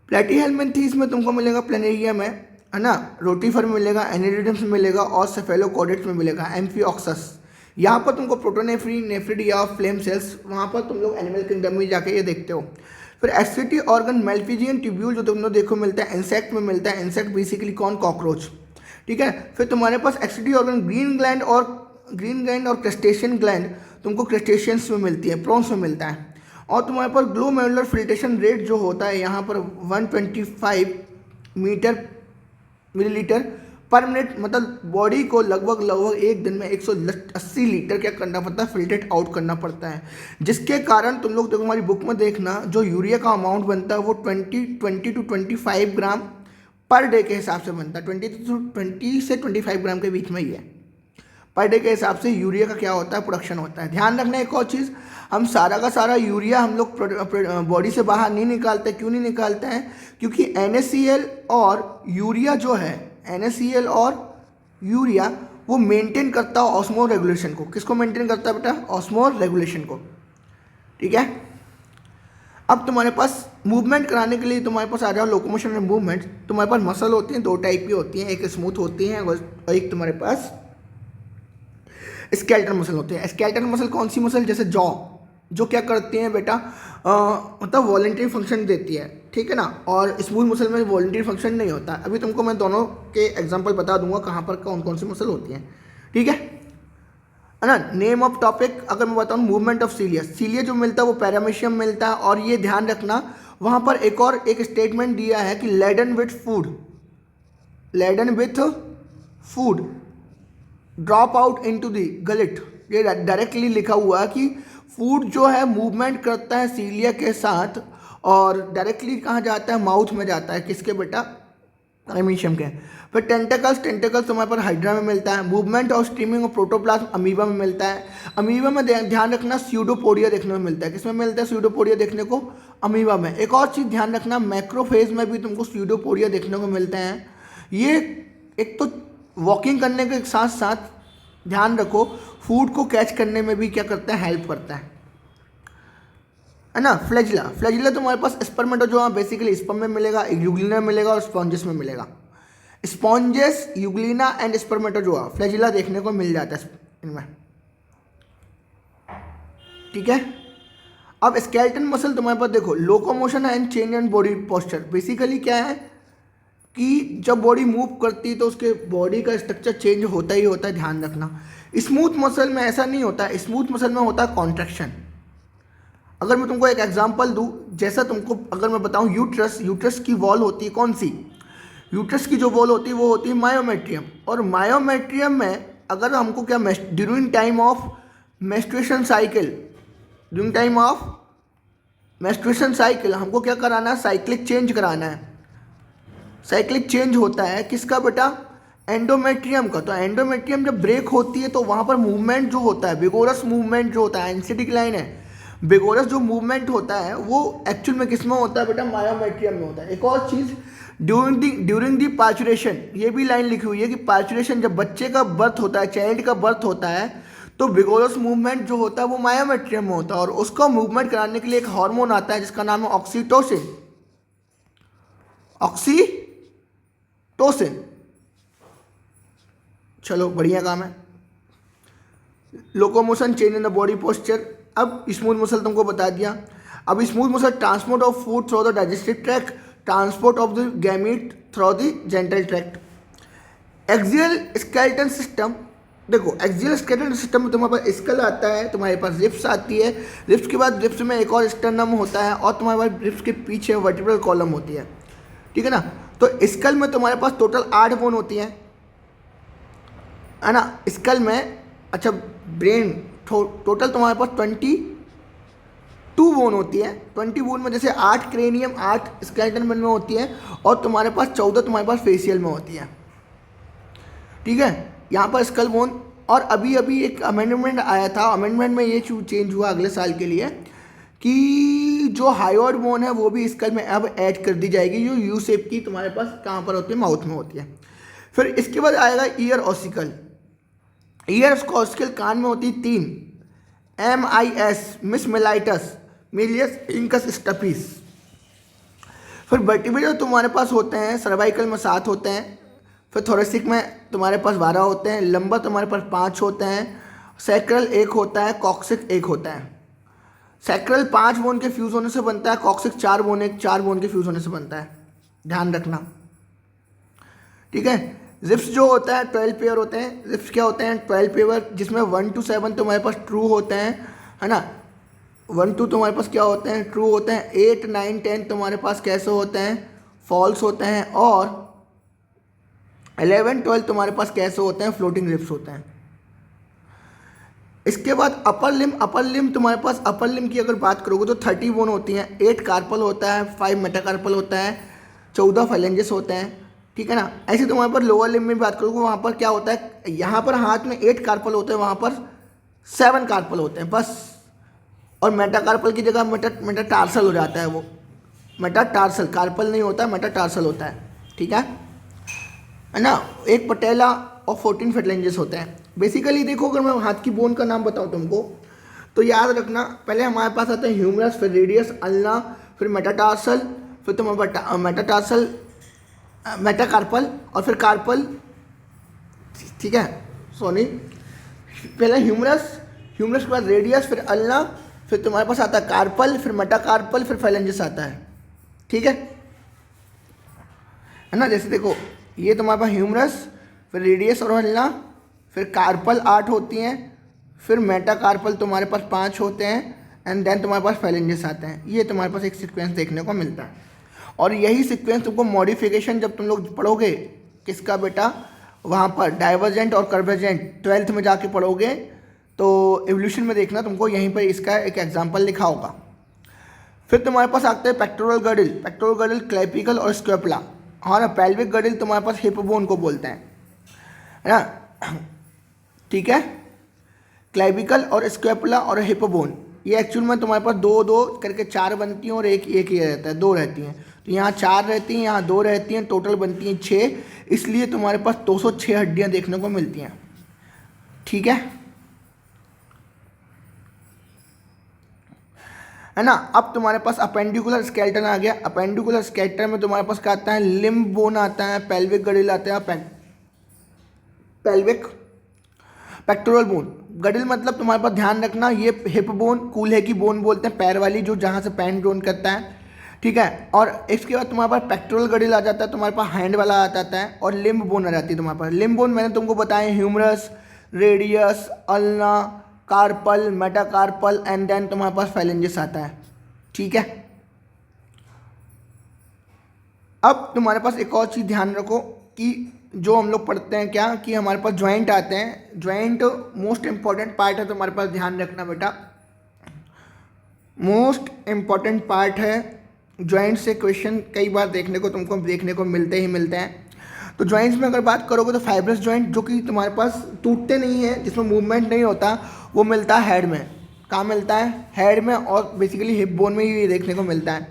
प्लेटीहेल्मिन्थीस में तुमको मिलेगा, प्लेनेरिया में, है ना, रोटीफर में मिलेगा, एनेरिडम्स में मिलेगा, और सेफेलोकॉडेट्स में मिलेगा, एम्फीऑक्सस। यहाँ पर तुमको नेफ्रिडिया, फ्लेम सेल्स, वहाँ पर तुम लोग एनिमल किंगडम में जाके ये देखते हो। फिर एक्सक्रीटरी ऑर्गन मेल्फिजियन ट्यूब्यूल जो तुम लोग देखो मिलता है, इंसेक्ट में मिलता है। इंसेक्ट बेसिकली कौन, कॉकरोच, ठीक है। फिर तुम्हारे पास एक्सक्रीटरी ऑर्गन ग्रीन ग्लैंड और क्रस्टेशियन ग्लैंड तुमको क्रस्टेशियंस में मिलती है, प्रॉन्स में मिलता है। और तुम्हारे पास ग्लोमेरुलर फिल्ट्रेशन रेट जो होता है यहाँ पर 125 मिलीलीटर पर मिनट, मतलब बॉडी को लगभग एक दिन में 180 लीटर क्या करना पड़ता है, फिल्ट्रेट आउट करना पड़ता है। जिसके कारण तुम लोग देखो हमारी बुक में देखना, जो यूरिया का अमाउंट बनता है वो 20 to 25 ग्राम पर डे के हिसाब से बनता है। 20 से 25 ग्राम के बीच में ही है पर डे के हिसाब से यूरिया का क्या होता है, प्रोडक्शन होता है। ध्यान रखना एक और चीज़, हम सारा का सारा यूरिया हम लोग बॉडी से बाहर नहीं निकालते। क्यों नहीं निकालते हैं, क्योंकि NaCl और यूरिया जो है, NaCl और यूरिया वो मेंटेन करता है ऑस्मोल रेगुलेशन को। किसको मेंटेन करता है बेटा, ऑस्मोल रेगुलेशन को, ठीक है। अब तुम्हारे पास मूवमेंट कराने के लिए तुम्हारे पास आ जाओ, लोकोमोशन एंड मूवमेंट। तुम्हारे पास मसल होती हैं, 2 टाइप की होती हैं, एक स्मूथ होती हैं और एक तुम्हारे पास स्केलेटल मसल होते हैं। स्केलेटल मसल कौन सी मसल, जैसे जॉ, जो क्या करती हैं बेटा, मतलब वॉलंटरी फंक्शन देती है, ठीक है ना। और स्मूथ मसल में वॉलंटरी फंक्शन नहीं होता। अभी तुमको मैं दोनों के एग्जांपल बता दूंगा कहाँ पर कौन कौन सी मसल होती हैं, ठीक है ना। नेम ऑफ टॉपिक अगर मैं बताऊँ, मूवमेंट ऑफ सीलिया, सीलिया जो मिलता है वो पैरामीशियम मिलता है। और ये ध्यान रखना, वहाँ पर एक स्टेटमेंट दिया है कि laden with food, laden with food drop out into the gullet, ये डायरेक्टली लिखा हुआ है कि फूड जो है मूवमेंट करता है सीलिया के साथ और डायरेक्टली कहाँ जाता है, माउथ में जाता है, किसके बेटा, पैरामीशियम के। फिर टेंटेकल्स तुम्हारे पर हाइड्रा में मिलता है। मूवमेंट और स्ट्रीमिंग ऑफ प्रोटोप्लाज्म अमीबा में मिलता है। अमीबा में ध्यान रखना स्यूडोपोडिया देखने में मिलता है। किसमें मिलता है स्यूडोपोडिया देखने को, अमीबा में। एक और चीज़ ध्यान रखना, मैक्रोफेज में भी तुमको स्यूडोपोडिया देखने को मिलते हैं। ये एक तो वॉकिंग करने के साथ साथ ध्यान रखो फूड को कैच करने में भी क्या करता है, हेल्प करता है ना। फ्लैजिला तुम्हारे पास स्पर्मेटोजोआ बेसिकली स्पर्म में मिलेगा, यूग्लिना में मिलेगा और स्पॉन्जेस में मिलेगा। Sponges, Euglena and spermatozoa flagella देखने को मिल जाता है इनमें, ठीक है। अब स्केलेटन मसल तुम्हारे पास देखो, locomotion and change and body posture, basically क्या है कि जब बॉडी मूव करती है तो उसके बॉडी का स्ट्रक्चर चेंज होता ही होता है, ध्यान रखना। स्मूथ मसल में ऐसा नहीं होता, स्मूथ मसल में होता है कॉन्ट्रैक्शन। अगर मैं तुमको एक एग्जांपल दूं, जैसा तुमको अगर मैं बताऊं यूट्रस की वॉल होती है कौन सी, यूट्रस की जो वॉल होती है वो होती है मायोमेट्रियम। और मायोमेट्रियम में अगर हमको क्या during time of menstruation cycle हमको क्या कराना है, साइक्लिक चेंज कराना है। साइक्लिक चेंज होता है किसका बेटा, एंडोमेट्रियम का। तो एंडोमेट्रियम जब ब्रेक होती है तो वहाँ पर मूवमेंट जो होता है, बिगोरस मूवमेंट जो होता है, एनसीटी की लाइन है, बिगोरस जो मूवमेंट होता है वो एक्चुअल में किस में होता है बेटा, मायोमेट्रियम में होता है। एक और चीज़, ड्यूरिंग दी पार्चुरेशन, ये भी लाइन लिखी हुई है कि पार्चुरेशन जब बच्चे का बर्थ होता है, चाइल्ड का बर्थ होता है, तो बिगोरस मूवमेंट जो होता है वो मायोमेट्रियम में होता है। और उसको मूवमेंट कराने के लिए एक हार्मोन आता है जिसका नाम है ऑक्सीटोसिन। चलो बढ़िया काम है। Locomotion, change in the body posture. अब स्मूथ मसल तुमको बता दिया। अब smooth muscle transport of food through the digestive tract, transport of the gamete through the gentle tract. Axial skeleton system, देखो एक्सियल स्केलेटन सिस्टम में तुम्हारे पास school आता है, तुम्हारे पास रिब्स आती है, रिब्स के बाद रिब्स में एक और स्टर्नम होता है और तुम्हारे पास रिब्स के पीछे वर्टिब्रल कॉलम होती है, ठीक है ना। तो स्कल में तुम्हारे पास टोटल 8 बोन होती हैं, है ना। स्कल में अच्छा ब्रेन टोटल तुम्हारे पास 22 बोन होती है। 20 बोन में जैसे 8 क्रेनियम, 8 स्केलेटन में होती है और तुम्हारे पास 14 तुम्हारे पास फेशियल में होती है, ठीक है। यहाँ पर स्कल बोन। और अभी अभी एक अमेंडमेंट आया था, अमेंडमेंट में ये चेंज हुआ अगले साल के लिए कि जो हायोइड बोन है वो भी स्कल में अब ऐड कर दी जाएगी, जो यू शेप की तुम्हारे पास कहाँ पर होती है, माउथ में होती है। फिर इसके बाद आएगा ईयर ऑसिकल। ईयर ऑसिकल कान में होती है 3, MIS, मिस मेलाइटस, मिलियस इंकस स्टपीस। फिर वर्टिब्रल तुम्हारे पास होते हैं, सर्वाइकल में 7 होते हैं, फिर थोरेसिक में तुम्हारे पास 12 होते हैं, लंबर तुम्हारे पास 5 होते हैं, सैक्रल 1 होता है, कॉक्सिक 1 होता है। सैक्रल 5 बोन के फ्यूज होने से बनता है, कॉक्सिक 4 बोन के फ्यूज होने से बनता है, ध्यान रखना, ठीक है। रिब्स जो होता है 12 पेयर होते हैं। रिब्स क्या होते हैं, 12 पेयर, जिसमें 1 to 7 तुम्हारे पास ट्रू होते हैं, है ना। 1 2 तुम्हारे पास क्या होते हैं, ट्रू होते हैं। 8 9 10 तुम्हारे पास कैसे होते हैं, फॉल्स होते हैं। और 11 12 तुम्हारे पास कैसे होते हैं, फ्लोटिंग रिब्स होते हैं। इसके बाद अपर लिम तुम्हारे पास, अपर लिम की अगर बात करोगे तो 30 बोन होती हैं, 8 कार्पल होता है, 5 मेटाकार्पल होता है, 14 फाइलेंजेस होते हैं, ठीक है ना। ऐसे तुम्हारे पर लोअर लिम में बात करोगे, वहाँ पर क्या होता है, यहाँ पर हाथ में 8 कार्पल होते हैं, वहाँ पर 7 कार्पल होते हैं बस। और मेटाकार्पल की जगह मेटाटार्सल हो जाता है, वो मेटाटार्सल, कार्पल नहीं होता, मेटाटार्सल होता है, ठीक है ना। एक पटेला और 14 फाइलेंजेस होते हैं। बेसिकली देखो, अगर मैं हाथ की बोन का नाम बताऊँ तुमको तो याद रखना, पहले हमारे पास आता है ह्यूमरस, फिर रेडियस, अल्ना, फिर मेटाटार्सल, फिर तुम्हारे मेटाटार्सल, मेटाकार्पल और फिर कार्पल, ठीक है, सॉरी, पहले ह्यूमरस, ह्यूमरस के बाद रेडियस, फिर अल्ना, फिर तुम्हारे पास आता है कार्पल, फिर मेटाकार्पल, फिर फाइलेंजिस आता है। ठीक है ना। जैसे देखो ये तुम्हारे पास ह्यूमरस, फिर रेडियस और अल्ना, फिर कार्पल 8 होती हैं, फिर मेटाकार्पल तुम्हारे पास 5 होते हैं, एंड देन तुम्हारे पास फाइलेंजिस आते हैं। ये तुम्हारे पास एक सीक्वेंस देखने को मिलता है। और यही सीक्वेंस तुमको मॉडिफिकेशन जब तुम लोग पढ़ोगे किसका बेटा, वहाँ पर डाइवर्जेंट और कन्वर्जेंट 12th में जाके पढ़ोगे तो एवोल्यूशन में देखना तुमको यहीं पर इसका एक एग्जाम्पल लिखा होगा। फिर तुम्हारे पास आते हैं पेक्टोरल गर्डल, पेक्टोरल गर्डल, क्लैपिकल और स्क्रोपुला। हाँ ना, पेल्विक गर्डल तुम्हारे पास हिप बोन को बोलते हैं, है ना। ठीक है, क्लैविकल और स्क्रोपुला और हिप बोन, ये एक्चुअल में तुम्हारे पास 2-2 करके 4 बनती हैं और एक ही रहता है, 2 रहती हैं। तो यहाँ 4 रहती हैं, यहाँ 2 रहती हैं, टोटल बनती हैं 6, इसलिए तुम्हारे पास 206 हड्डियाँ देखने को मिलती हैं। ठीक है ना। अब तुम्हारे पास अपेंडिकुलर स्केलेटन आ गया। अपेंडिकुलर स्केलेटन में तुम्हारे पास क्या आता है, लिम्ब बोन आता है, पेल्विक गर्डल आता है, पेल्विक पेक्टोरल बोन। गर्डल मतलब तुम्हारे पास ध्यान रखना ये हिप बोन, कूल्हे की बोन बोलते हैं, पैर वाली जो जहाँ से पैंट ड्रोन करता है। ठीक है, और इसके बाद तुम्हारे पास पेक्टोरल गर्डल आ जाता है, तुम्हारे पास हैंड वाला आ जाता है, और लिम्ब बोन आ जाती है तुम्हारे पास। लिम्ब बोन मैंने तुमको बताया humerus, radius, ulna, carpal, metacarpal, and then तुम्हारे पास फाइलेंजिस आता है। ठीक है, अब तुम्हारे पास एक और चीज़ ध्यान रखो कि जो हम लोग पढ़ते हैं क्या कि हमारे पास ज्वाइंट आते हैं। ज्वाइंट मोस्ट इंपॉर्टेंट पार्ट है, तुम्हारे पास ध्यान रखना बेटा, मोस्ट इंपॉर्टेंट पार्ट है। ज्वाइंट से क्वेश्चन कई बार तुमको देखने को मिलते हैं। तो ज्वाइंट्स में अगर बात करोगे तो फाइब्रस ज्वाइंट जो कि तुम्हारे पास टूटते नहीं है, जिसमें मूवमेंट नहीं होता, वो मिलता है हेड में। कहाँ मिलता है, हेड में, और बेसिकली हिप बोन में ही देखने को मिलता है।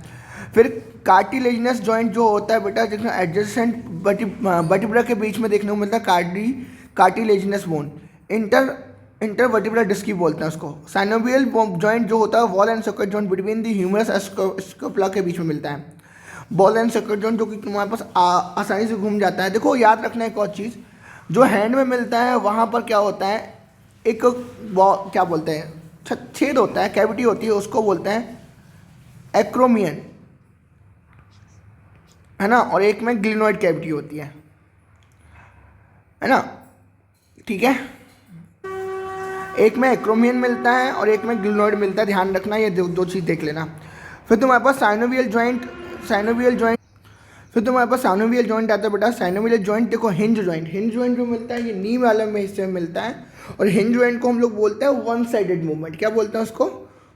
फिर कार्टिलेजिनस जॉइंट जो होता है बेटा, जिसमें एडजेसेंट वर्टिब्रा के बीच में देखने को मिलता है कार्टिलेजिनस बोन, इंटरवर्टिब्रल डिस्क बोलते हैं उसको। साइनोवियल जॉइंट जो होता है ball and socket joint between the humerus scapula के बीच में मिलता है। बॉल एंड सॉकेट जॉइंट जो कि तुम्हारे पास आसानी से घूम जाता है। देखो याद रखना एक और चीज़, जो हैंड में मिलता है वहाँ पर क्या होता है, एक क्या बोलते हैं, छेद होता है, कैविटी होती है, उसको बोलते हैं एक्रोमियन, है ना। और एक में ग्लिनोइड कैविटी होती है ना। ठीक है, एक में एक्रोमियन मिलता है और एक में ग्लिनोइड मिलता है, ध्यान रखना, ये दो चीज़ देख लेना। फिर तुम्हारे पास साइनोवियल जॉइंट फिर तुम्हारे पास साइनोवियल जॉइंट आता है बेटा। साइनोवियल जॉइंट देखो, हिंज जॉइंट जो मिलता है ये नी वाले में हिस्से में मिलता है, और हिंज जॉइंट को हम लोग बोलते हैं वन साइडेड मूवमेंट। क्या बोलते हैं उसको,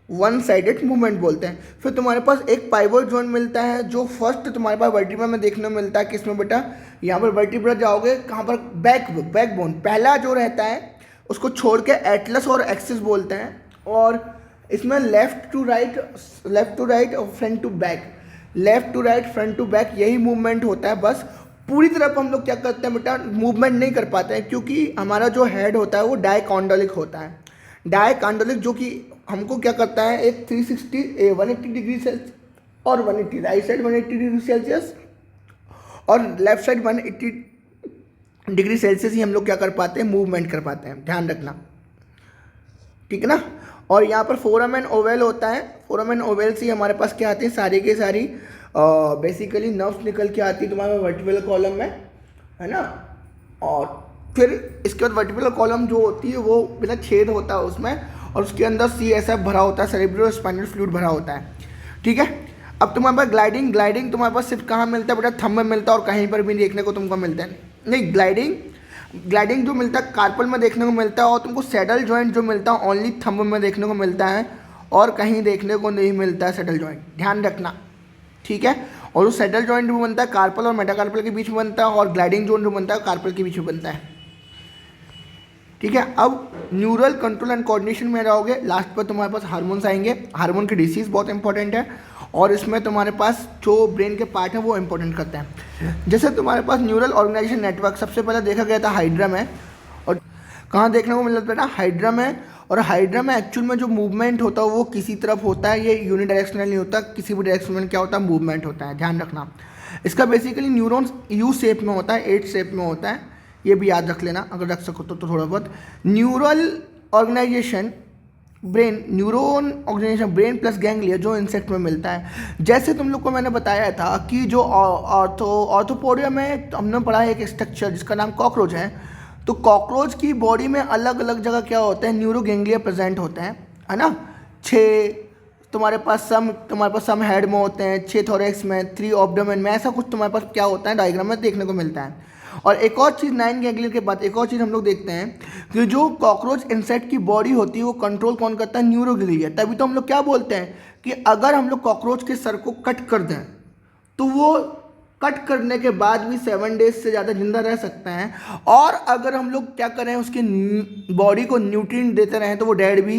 वन साइडेड मूवमेंट बोलते हैं। फिर तुम्हारे पास एक पाइवोट जॉइंट मिलता है, जो फर्स्ट तुम्हारे पास वर्टिब्रा में देखने को मिलता है। किसमें बेटा, यहाँ पर वर्टिब्रा जाओगे, कहाँ पर, बैकबोन पहला जो रहता है उसको छोड़ के एटलस और एक्सिस बोलते हैं। और इसमें लेफ्ट टू राइट और front to back, left to right, front to back, यही मूवमेंट होता है। बस पूरी तरफ हम लोग क्या करते हैं बेटा, मूवमेंट नहीं कर पाते हैं, क्योंकि हमारा जो हेड होता है वो डायकॉन्डोलिक होता है। डायकॉन्डोलिक जो कि हमको क्या करता है, एक 180 डिग्री सेल्सियस और 180, राइट साइड 180 डिग्री सेल्सियस और लेफ्ट साइड 180 डिग्री सेल्सियस ही हम लोग क्या कर पाते हैं, मूवमेंट कर पाते हैं, ध्यान रखना। ठीक है ना। और यहाँ पर फोरम एंड ओवेल होता है। फोरम एंड ओवेल से हमारे पास क्या आती है, सारी के सारी बेसिकली नर्व्स निकल के आती है तुम्हारे वर्टिब्रल कॉलम में, है ना। और फिर इसके बाद वर्टिब्रल कॉलम जो होती है वो बिना छेद होता है उसमें, और उसके अंदर CSF भरा होता है, सेरेब्रो स्पाइनल फ्लूइड भरा होता है। ठीक है, अब तुम्हारे पास ग्लाइडिंग तुम्हारे पास सिर्फ कहाँ मिलता है बेटा, थंब में मिलता है, और कहीं पर भी देखने को तुमको मिलता है नहीं। ग्लाइडिंग जो मिलता है कार्पल में देखने को मिलता है, और तुमको सैडल जॉइंट जो मिलता है ओनली थंब में देखने को मिलता है, और कहीं देखने को नहीं मिलता है सैडल जॉइंट, ध्यान रखना। ठीक है, और वो सैडल जॉइंट भी बनता है कार्पल और मेटाकार्पल के बीच में बनता है, और ग्लाइडिंग जोन जो बनता है कार्पल के बीच में बनता है। ठीक है, अब न्यूरल कंट्रोल एंड कोऑर्डिनेशन में जाओगे, लास्ट पर तुम्हारे पास हार्मोन्स आएंगे। हार्मोन की डिसीज बहुत इंपॉर्टेंट है, और इसमें तुम्हारे पास जो ब्रेन के पार्ट है वो इंपॉर्टेंट करते हैं। जैसे तुम्हारे पास न्यूरल ऑर्गेनाइजेशन नेटवर्क सबसे पहले देखा गया था हाइड्रा में, और कहाँ देखने को मिलता था, हाइड्रा में। और हाइड्रा में एक्चुअल में जो मूवमेंट होता है वो किसी तरफ होता है, ये यूनिडायरेक्शनल नहीं होता, किसी भी डायरेक्शन में क्या होता है, मूवमेंट होता है, ध्यान रखना। इसका बेसिकली न्यूरॉन्स यू शेप में होता है, 8 शेप में होता है, ये भी याद रख लेना अगर रख सको तो थोड़ा बहुत। Neural organisation brain, neuron organisation brain plus ganglia जो इंसेक्ट में मिलता है। जैसे तुम लोग को मैंने बताया था कि जो ऑर्थोपोडिया में हमने पढ़ा है एक स्ट्रक्चर जिसका नाम कॉकरोच है, तो कॉकरोच की बॉडी में अलग अलग जगह क्या होता है, न्यूरो गैंग्लिया प्रेजेंट होते हैं, है ना। 6 तुम्हारे पास सम हेड में होते हैं, 6 थोरेक्स में, 3 ऑब्डोमेन में, ऐसा कुछ तुम्हारे पास क्या होता है डायग्राम में देखने को मिलता है। और एक और चीज़ 9 गैंग्लिया के बाद एक और चीज़ हम लोग देखते हैं कि जो कॉकरोच इंसेक्ट की बॉडी होती है वो कंट्रोल कौन करता है, न्यूरोग्लिया। तभी तो हम लोग क्या बोलते हैं कि अगर हम लोग कॉकरोच के सर को कट कर दें तो वो कट करने के बाद भी 7 डेज से ज़्यादा जिंदा रह सकते हैं, और अगर हम लोग क्या करें उसकी बॉडी को न्यूट्रिएंट देते रहें तो वो डेड भी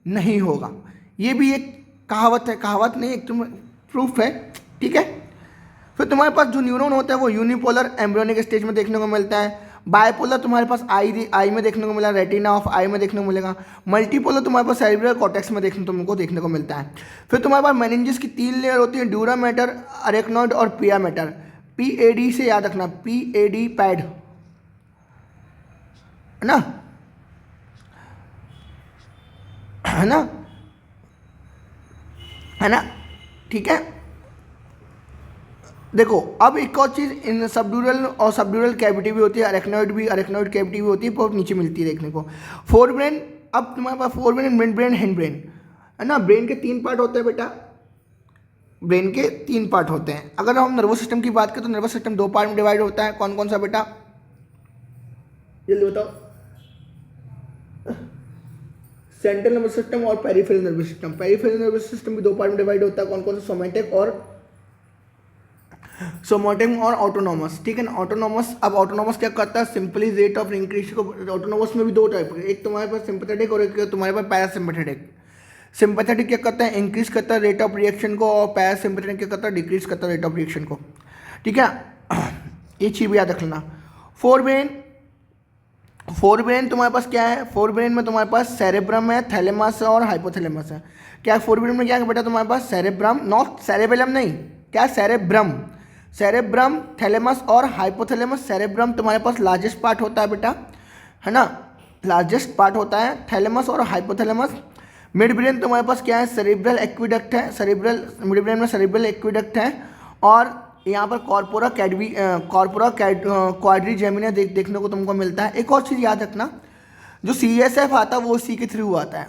नहीं होगा। ये भी एक कहावत है, कहावत नहीं एक तुम प्रूफ है, ठीक है। फिर तुम्हारे पास जो न्यूरॉन होता है वो यूनिपोलर एम्ब्रियोनिक स्टेज में देखने को मिलता है, बायपोलर तुम्हारे पास आई में देखने को मिला, रेटिना ऑफ आई में देखने को मिलेगा, मल्टीपोलर तुम्हारे पास सेरेब्रल कॉर्टेक्स में तुमको देखने को मिलता है। फिर तुम्हारे पास मेनिंजेस की 3 लेयर होती है, ड्यूरा मैटर, अरेक्नॉइड और पिया मैटर। PAD से याद रखना, PAD पैड, है ना, है ना, है ना, ठीक है। देखो अब एक और चीज़ इन सबड्यूरल और सबड्यूरल कैविटी भी होती है, अरेक्नॉइड कैविटी भी होती है, बहुत नीचे मिलती है देखने को। फोर ब्रेन, अब तुम्हारे पास forebrain, midbrain, hindbrain, है ना। ब्रेन के 3 पार्ट होते हैं बेटा, ब्रेन के 3 पार्ट होते हैं। अगर हम नर्वस सिस्टम की बात करें तो नर्वस सिस्टम 2 पार्ट में डिवाइड होता है, कौन कौन सा बेटा, जल्दी बताओ। सेंट्रल नर्वस सिस्टम और peripheral nervous system. Peripheral nervous system भी 2 पार्ट में डिवाइड होता है, कौन कौन सा, सोमैटिक और ऑटोनॉमस, ठीक है ना। ऑटोनॉमस, अब ऑटोनॉमस क्या करता है, सिंपली रेट ऑफ इंक्रीज को, ऑटोनॉमस में भी 2 टाइप है, एक तुम्हारे पास सिंपैथेटिक और एक तुम्हारे पास पैरासिम्पैथेटिक। सिंपैथेटिक क्या करता है, इंक्रीज करता है रेट ऑफ रिएक्शन को, और पैरासिम्पैथेटिक क्या करता है, डिक्रीज करता है रेट ऑफ रिएक्शन को, ठीक है। ये चीज़ भी याद रख लेना। फोर ब्रेन तुम्हारे पास क्या है, फोर ब्रेन में तुम्हारे पास सेरेब्रम है, थैलेमस है और हाइपोथैलेमस है। क्या फोर ब्रेन में क्या है बेटा, तुम्हारे पास सेरेब्रम, नॉट सेरेबेलम नहीं, क्या सेरेब्रम, थैलेमस और हाइपोथैलेमस। सेरेब्रम तुम्हारे पास लार्जेस्ट पार्ट होता है बेटा, है ना, लार्जेस्ट पार्ट होता है थैलेमस और हाइपोथैलेमस। मिड ब्रेन तुम्हारे पास क्या है, सेरेब्रल एक्विडक्ट है, मिड ब्रेन में सेरेब्रल एक्विडक्ट है, और यहाँ पर कॉर्पोरा क्वाड्रिजेमिना देखने को तुमको मिलता है। एक और चीज़ याद रखना, जो CSF आता है वो सी के थ्रू आता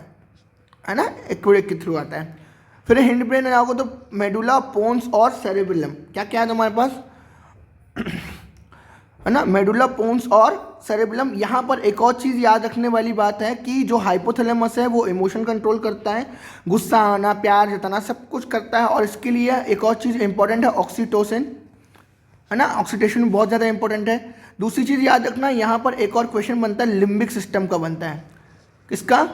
है ना, एक्विडक्ट के थ्रू आता है। फिर हिंड ब्रेन आओगे तो मेडुला, पोन्स और सेरेबेलम, क्या क्या है तुम्हारे पास, है ना, मेडुला, पोन्स और सेरेबेलम। यहाँ पर एक और चीज़ याद रखने वाली बात है कि जो हाइपोथैलेमस है वो इमोशन कंट्रोल करता है, गुस्सा आना, प्यार जताना, सब कुछ करता है। और इसके लिए एक और चीज़ इंपॉर्टेंट है, ऑक्सीटोसिन, है ना, ऑक्सीटोसिन बहुत ज़्यादा इंपॉर्टेंट है। दूसरी चीज़ याद रखना, यहाँ पर एक और क्वेश्चन बनता है, लिम्बिक सिस्टम का बनता है, किसका,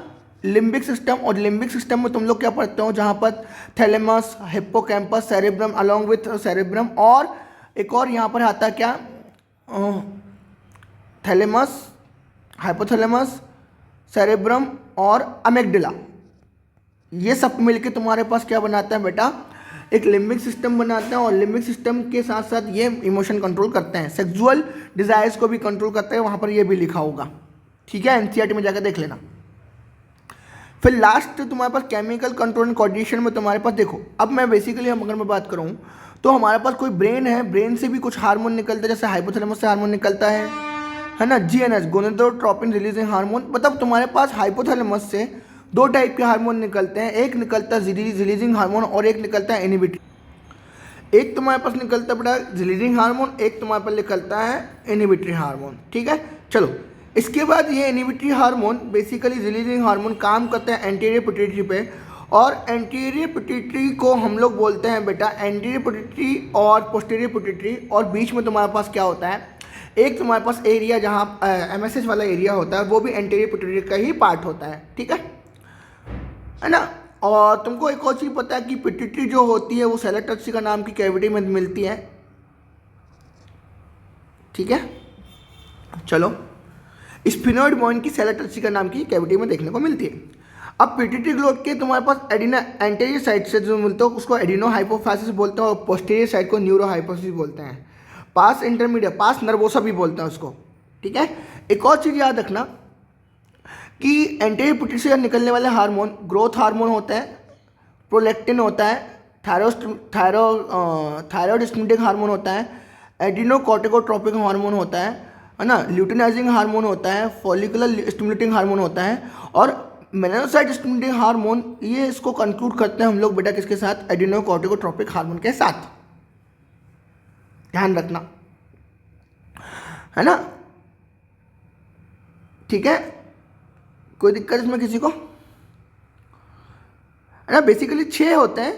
लिम्बिक सिस्टम। और लिम्बिक सिस्टम में तुम लोग क्या पढ़ते हो, जहाँ पर thalamus, hippocampus, cerebrum along with cerebrum, और एक और यहाँ पर आता है क्या, थैलेमस, हाइपोथैलेमस, सेरेब्रम और अमेग्डला। ये सब मिलके तुम्हारे पास क्या बनाता है बेटा, एक लिम्बिक सिस्टम बनाते हैं। और लिम्बिक सिस्टम के साथ साथ ये इमोशन कंट्रोल करते हैं, सेक्सुअल डिजायर्स को भी कंट्रोल करते हैं, वहाँ पर ये भी लिखा होगा, ठीक है, NCERT में जाकर देख लेना। फिर लास्ट तुम्हारे पास केमिकल कंट्रोल एंड कोऑर्डिनेशन में तुम्हारे पास, देखो अब मैं बेसिकली अगर मैं बात करूँ तो हमारे पास कोई ब्रेन है, ब्रेन से भी कुछ हार्मोन निकलता है, जैसे हाइपोथैलेमस से हार्मोन निकलता है ना, GNS, गोनेडोट्रोपिन रिलीजिंग हार्मोन। मतलब तुम्हारे पास हाइपोथैलेमस से 2 टाइप के हार्मोन निकलते हैं, एक निकलता है रिलीजिंग हार्मोन और एक निकलता है इनहिबिटरी। एक तुम्हारे पास निकलता है बेटा रिलीजिंग हार्मोन, एक तुम्हारे पास निकलता है इनहिबिटरी हार्मोन, ठीक है। चलो इसके बाद ये inhibitory hormone, basically releasing hormone काम करता है एंटीरियर पिट्यूटरी पे, और एंटीरियर पिट्यूटरी को हम लोग बोलते हैं बेटा एंटीरियर पिट्यूटरी और पोस्टीरियर पिट्यूटरी। और बीच में तुम्हारे पास क्या होता है, एक तुम्हारे पास एरिया जहाँ MSH वाला एरिया होता है, वो भी एंटीरियर पिट्यूटरी का ही पार्ट होता है, ठीक है ना। और तुमको एक और चीज़ पता है कि पिट्यूटरी जो होती है वो सेलर टर्सी नाम की कैविटी में मिलती है, ठीक है। चलो स्फिनोइड बॉइन की सेलर टर्सी नाम की कैविटी में देखने को मिलती है। अब पिट्यूटरी ग्लैंड के तुम्हारे पास एंटीरियर साइड से जो मिलता है उसको एडिनो हाइपोफाइसिस बोलते हैं, और पोस्टीरियर साइड को न्यूरो हाइपोफाइसिस बोलते हैं। पास इंटरमीडिएट, पास नर्वोसा भी बोलते हैं उसको, ठीक है। एक और चीज़ याद रखना कि एंटीरियर पिट्यूटरी से निकलने वाले हार्मोन ग्रोथ हार्मोन होते हैं, प्रोलेक्टिन होता है, थायरॉयड स्टिमुलेटिंग हार्मोन होता है, एडिनोकॉर्टिकोट्रोपिक हार्मोन होता है ना, ल्यूटिनाइजिंग हार्मोन होता है, फॉलिकुलर स्टिमुलेटिंग हार्मोन होता है, और मेलानोसाइट स्टिमुलेटिंग हार्मोन, ये इसको कंक्लूड करते हैं हम लोग बेटा किसके साथ, एडिनोकॉर्टिकोट्रोपिक हार्मोन के साथ, ध्यान रखना, है ना, ठीक है। कोई दिक्कत इसमें किसी को, है ना। बेसिकली 6 होते हैं,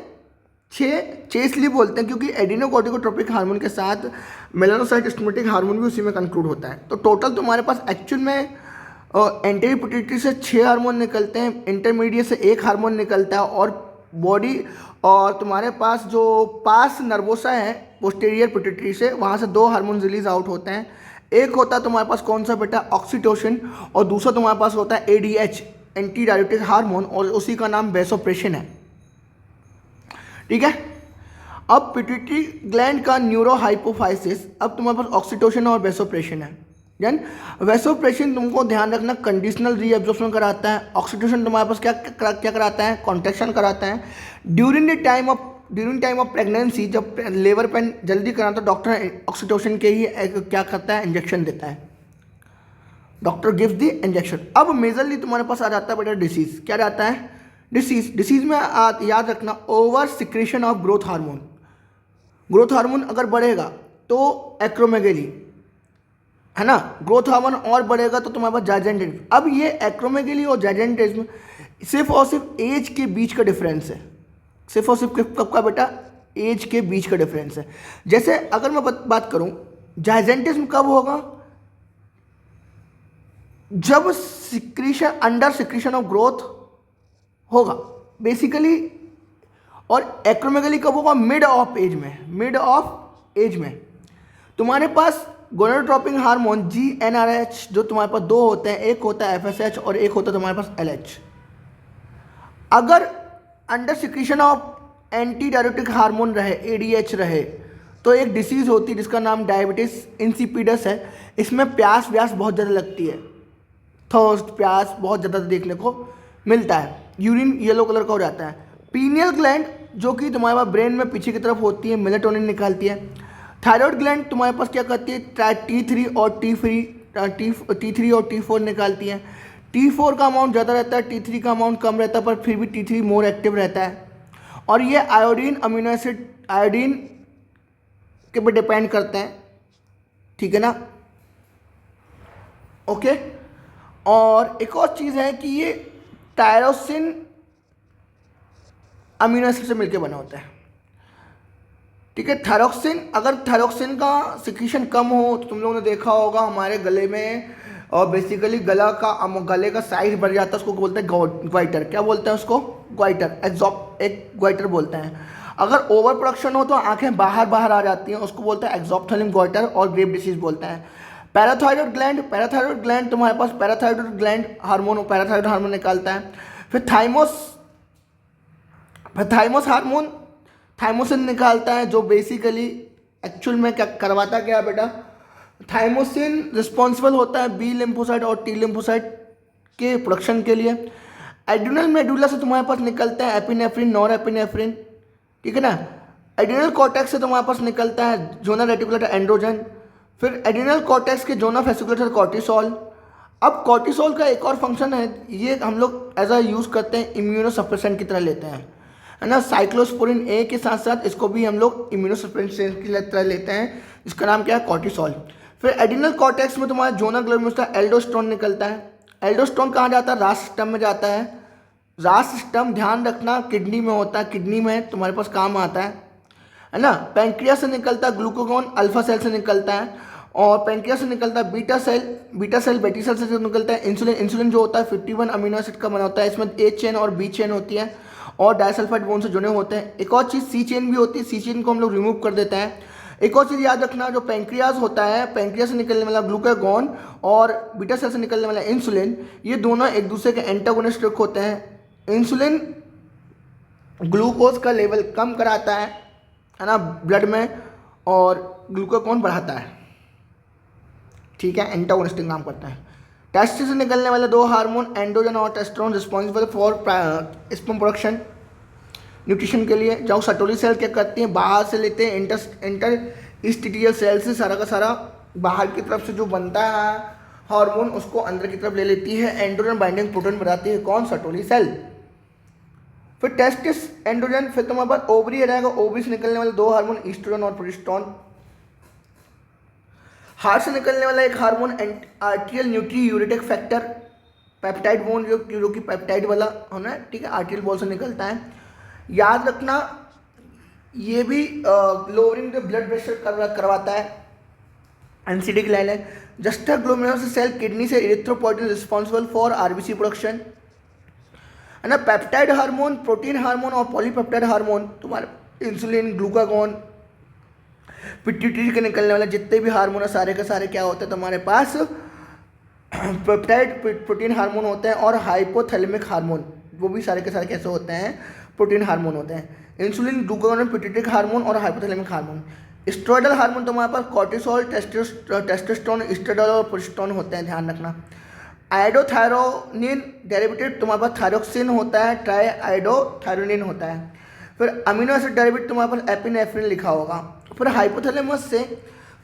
6 इसलिए बोलते हैं क्योंकि एडिनोकॉर्टिकोट्रोपिक हार्मोन के साथ मेलानोसाइट स्टिमुलेटिंग हार्मोन भी उसी में कंक्लूड होता है। तो टोटल तुम्हारे पास एक्चुअल में एंटीरियर पिट्यूटरी से 6 हार्मोन निकलते हैं, इंटरमीडिएट से 1 हार्मोन निकलता है, और बॉडी और तुम्हारे पास जो पास नर्वोसा है पोस्टीरियर पिट्यूटरी से, वहाँ से 2 हार्मोन रिलीज आउट होते हैं। एक होता है तुम्हारे पास कौन सा बेटा, ऑक्सीटोसिन, और दूसरा तुम्हारे पास होता है एडीएच, एंटी डायरेटिक हार्मोन, और उसी का नाम वैसोप्रेसिन है, ठीक है। अब पिट्यूटरी ग्लैंड का न्यूरो हाइपोफाइसिस, अब तुम्हारे पास ऑक्सीटोसिन और वैसोप्रेसिन है। देन वैसोप्रेसिन तुमको ध्यान रखना कंडीशनल रीअब्जॉर्प्शन कराता है, ऑक्सीटोसिन तुम्हारे पास क्या कराता है, कॉन्ट्रैक्शन कराता है। ड्यूरिंग टाइम ऑफ प्रेगनेंसी, जब लेबर पेन जल्दी कराता है, डॉक्टर ऑक्सीटोसिन के ही क्या करता है, इंजेक्शन देता है, डॉक्टर गिव्स द इंजेक्शन। अब मेजरली तुम्हारे पास आ जाता है बेटा डिसीज, क्या रहता है, डिसीज में याद रखना over secretion of growth hormone. Growth hormone अगर बढ़ेगा तो एक्रोमेगेली, है ना, ग्रोथ हार्मोन और बढ़ेगा तो तुम्हारे पास जाइजेंटिज्म। अब ये एक्रोमेगेली और जाइजेंटिज्म सिर्फ और सिर्फ एज के बीच का डिफरेंस है, सिर्फ और सिर्फ कब का बेटा, एज के बीच का डिफरेंस है। जैसे अगर मैं बात करूं, जाइजेंटिज्म कब होगा, जब secretion, under secretion of growth होगा बेसिकली, और एक्रोमेगली कब होगा, मिड ऑफ एज में। तुम्हारे पास गोनाडोट्रोपिक हार्मोन GnRH जो तुम्हारे पास 2 होते हैं, एक होता है FSH और एक होता है तुम्हारे पास LH। अगर under secretion of anti diuretic hormone रहे, ADH रहे, तो एक डिसीज होती है जिसका नाम डायबिटीज इंसिपिडस है। इसमें प्यास बहुत ज़्यादा लगती है, थर्स्ट, प्यास बहुत ज़्यादा देखने को मिलता है, यूरिन येलो कलर का हो जाता है। पीनियल ग्लैंड जो कि तुम्हारे पास ब्रेन में पीछे की तरफ होती है, मेलेटोनिन निकालती है। थायराइड ग्लैंड तुम्हारे पास क्या करती है, T3 और T4 निकालती है। T4 का अमाउंट ज़्यादा रहता है, T3 का अमाउंट कम रहता है, पर फिर भी T3 मोर एक्टिव रहता है। और ये आयोडीन अमीनो एसिड, आयोडीन के पे डिपेंड करते हैं, ठीक है ना, ओके। और एक और चीज़ है कि ये टायरोसिन अमीनो एसिड से मिलकर बना होता है, ठीक है। थायरोक्सिन, अगर थायरोक्सिन का सिक्रीशन कम हो तो तुम लोगों ने देखा होगा हमारे गले में, और बेसिकली गले का साइज बढ़ जाता है, उसको बोलते हैं ग्वाइटर, क्या बोलते हैं उसको, ग्वाइटर, एक ग्वाइटर बोलते हैं। अगर ओवर प्रोडक्शन हो तो आंखें बाहर आ जाती हैं, उसको बोलते हैं एक्सोप्थेलिन ग्वाइटर, और ग्रेव डिसीज बोलते हैं। पैराथायरॉयड ग्लैंड तुम्हारे पास पैराथायरॉयड ग्लैंड पैराथायरॉयड हार्मोन निकालता है। फिर थाइमोस हार्मोन थाइमोसिन निकालता है, जो बेसिकली एक्चुअल में क्या करवाता क्या है बेटा, थाइमोसिन रिस्पॉन्सिबल होता है बी लिम्फोसाइट और टी लिम्फोसाइट के प्रोडक्शन के लिए। एड्रिनल मेडुला से तुम्हारे पास निकलता है एपिनेफ्रिन, नॉर एपिनेफ्रिन, ठीक है ना। एड्रिनल कॉर्टेक्स से तुम्हारे पास निकलता है जोना रेटिकुलेटर एंड्रोजन। फिर एड्रिनल कॉर्टेक्स के जोना फेसिकुलेटर कॉर्टिसोल। अब कॉर्टिसोल का एक और फंक्शन है, ये हम लोग एज अ यूज़ करते हैं, इम्यूनोसप्रेसेंट की तरह लेते हैं, है ना। साइक्लोस्पोरिन ए के साथ साथ इसको भी हम लोग इम्यूनोसप्रेसेंट की तरह लेते हैं, इसका नाम क्या है, कॉर्टिसोल। फिर एड्रिनल कॉर्टेक्स में तुम्हारा जोनल ग्लोमेरुलस एल्डोस्टेरोन निकलता है। एल्डोस्टेरोन कहाँ जाता है, रास सिस्टम में जाता है। रास सिस्टम ध्यान रखना किडनी में होता है, किडनी में तुम्हारे पास काम आता है ना। पैंक्रियास से निकलता है ग्लूकागॉन, अल्फा सेल से निकलता है, और पैंक्रियास से निकलता है बीटा सेल बेटी सेल से निकलता है इंसुलिन जो होता है 51 अमीनो एसिड का बना होता है, इसमें ए चेन और बी चेन होती है, और डाइसल्फाइड बोन से जुड़े होते हैं। एक और चीज़ सी चेन भी होती है, सी चेन को हम लोग रिमूव कर देते हैं। एक और चीज़ याद रखना, जो पैंक्रियाज होता है, पैंक्रियाज से निकलने वाला ग्लूकागॉन और बीटा सेल से निकलने वाला इंसुलिन, ये दोनों एक दूसरे के एंटागोनिस्टिक होते हैं। इंसुलिन ग्लूकोज का लेवल कम कराता है ना ब्लड में, और ग्लूकागॉन बढ़ाता है, ठीक है, एंटागोनिस्टिक काम करता है। टेस्टिस से निकलने वाले दो हार्मोन एंड्रोजन और testosterone responsible for sperm production, nutrition के लिए। जो सटोली सेल क्या करती हैं, बाहर से लेते हैं, इंटरस्टिशियल सेल से सारा का सारा बाहर की तरफ से जो बनता है हार्मोन उसको अंदर की तरफ ले लेती है, एंड्रोजन बाइंडिंग प्रोटीन बनाती है, कौन, सटोली सेल। फिर टेस्टिस एंड्रोजन, फिर तुम्हारे पास ओवरी रहेगा, ओवरी से निकलने वाले दो हार्मोन ईस्ट्रोजन और प्रोजेस्टेरोन। हार्ट से निकलने वाला एक hormone atrial natriuretic factor, peptide bone जो कि पेप्टाइड वाला होना है, ठीक है, आर्टियल बॉल से निकलता है। याद रखना ये भी लोअरिंग द ब्लड प्रेशर करवाता है, एनसीडी की लाइन है। जस्टर ग्लोमेरुलस सेल किडनी से erythropoietin responsible for RBC production, है ना। पेप्टाइड हार्मोन, प्रोटीन हार्मोन और पॉलीपेप्टाइड हार्मोन, तुम्हारे इंसुलिन, ग्लूकागॉन, पिट्यूटरी के निकलने वाले जितने भी हार्मोन है सारे के सारे क्या होते हैं तुम्हारे पास, पेप्टाइड प्रोटीन हार्मोन होते हैं। और हाइपोथैलेमिक हार्मोन वो भी सारे के सारे कैसे होते हैं, प्रोटीन हार्मोन होते हैं। इंसुलिन, ग्लूकागॉन, पिट्यूटरी हार्मोन और हाइपोथैलेमिक हार्मोन। स्टेरॉयडल हार्मोन तुम्हारे पास कॉर्टिसोल, टेस्टोस्टेरोन, एस्ट्राडियोल और प्रोजेस्टेरोन होते हैं, ध्यान रखना। आयोडोथायरोनिन डेरिवेटिव तुम्हारे पास थायरोक्सिन होता है, ट्राई आयोडोथायरोनिन होता है। फिर अमीनो एसिड डेरिवेटिव तुम्हारे पास एपिनेफ्रिन लिखा होगा। फिर हाइपोथैलेमस से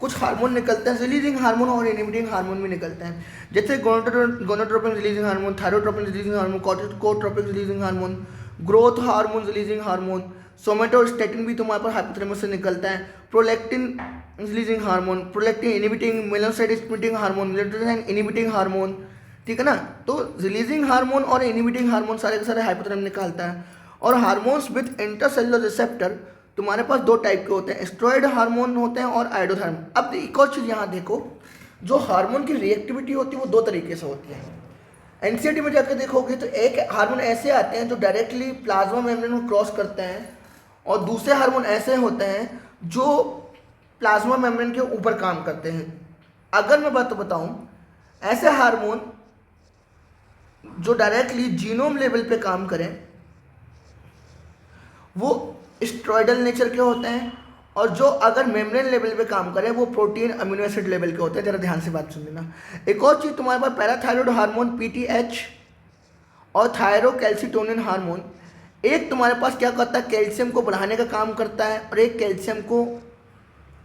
कुछ हार्मोन निकलते हैं, रिलीजिंग हार्मोन और इनहिबिटिंग हार्मोन भी निकलते हैं, जैसे gonadotropin releasing hormone, thyrotropin releasing hormone, corticotropin releasing hormone, growth hormone releasing hormone, somatostatin भी तुम्हारे पास हाइपोथैलेमस से निकलता है, prolactin releasing hormone, prolactin inhibiting, melanocyte splitting hormone, melatonin inhibiting hormone, ठीक है ना। तो रिलीजिंग हार्मोन और इनहिबिटिंग हार्मोन सारे के सारे हाइपोथैलेमस निकालता है। और हार्मोन्स विद इंटरसेलुलर रिसेप्टर तुम्हारे पास दो टाइप के होते हैं, स्टेरॉयड हार्मोन होते हैं और आयोडोथायरोन। अब एक और चीज़ यहाँ देखो, जो हार्मोन की रिएक्टिविटी होती है वो दो तरीके से होती है। एनसीईआरटी में जाकर देखोगे तो एक हार्मोन ऐसे आते हैं जो डायरेक्टली प्लाज्मा मेम्ब्रेन को क्रॉस करते हैं, और दूसरे हार्मोन ऐसे होते हैं जो प्लाज्मा मेम्ब्रेन के ऊपर काम करते हैं। अगर मैं बात बताऊं, ऐसे हार्मोन जो डायरेक्टली जीनोम लेवल पे काम करें वो स्टेरॉयडल नेचर के होते हैं, और जो अगर मेम्ब्रेन लेवल पे काम करें वो प्रोटीन अमीनो एसिड लेवल के होते हैं। जरा ध्यान से बात सुन लेना। एक और चीज़ तुम्हारे पास पैराथायरॉयड हार्मोन पीटीएच और थायरोकैल्सिटोनिन हार्मोन, एक तुम्हारे पास क्या करता है, कैल्शियम को बढ़ाने का काम करता है और एक कैल्शियम को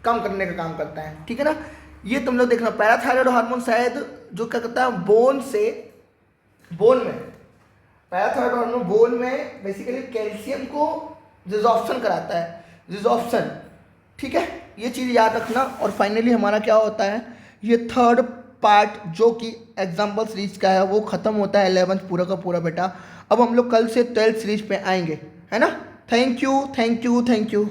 कम करने का काम करता है, ठीक है ना। ये तुम लोग देखना, पैराथायरॉयड हार्मोन शायद जो क्या करता है बोन में पैराथायरॉयड हार्मोन बोन में बेसिकली कैल्शियम को रिजॉर्प्शन कराता है, रिजॉर्प्शन, ठीक है, ये चीज़ याद रखना। और फाइनली हमारा क्या होता है, ये थर्ड पार्ट जो कि एग्जाम्पल सीरीज का है वो ख़त्म होता है 11th पूरा का पूरा बेटा। अब हम लोग कल से 12th सीरीज पे आएंगे, है ना। Thank you.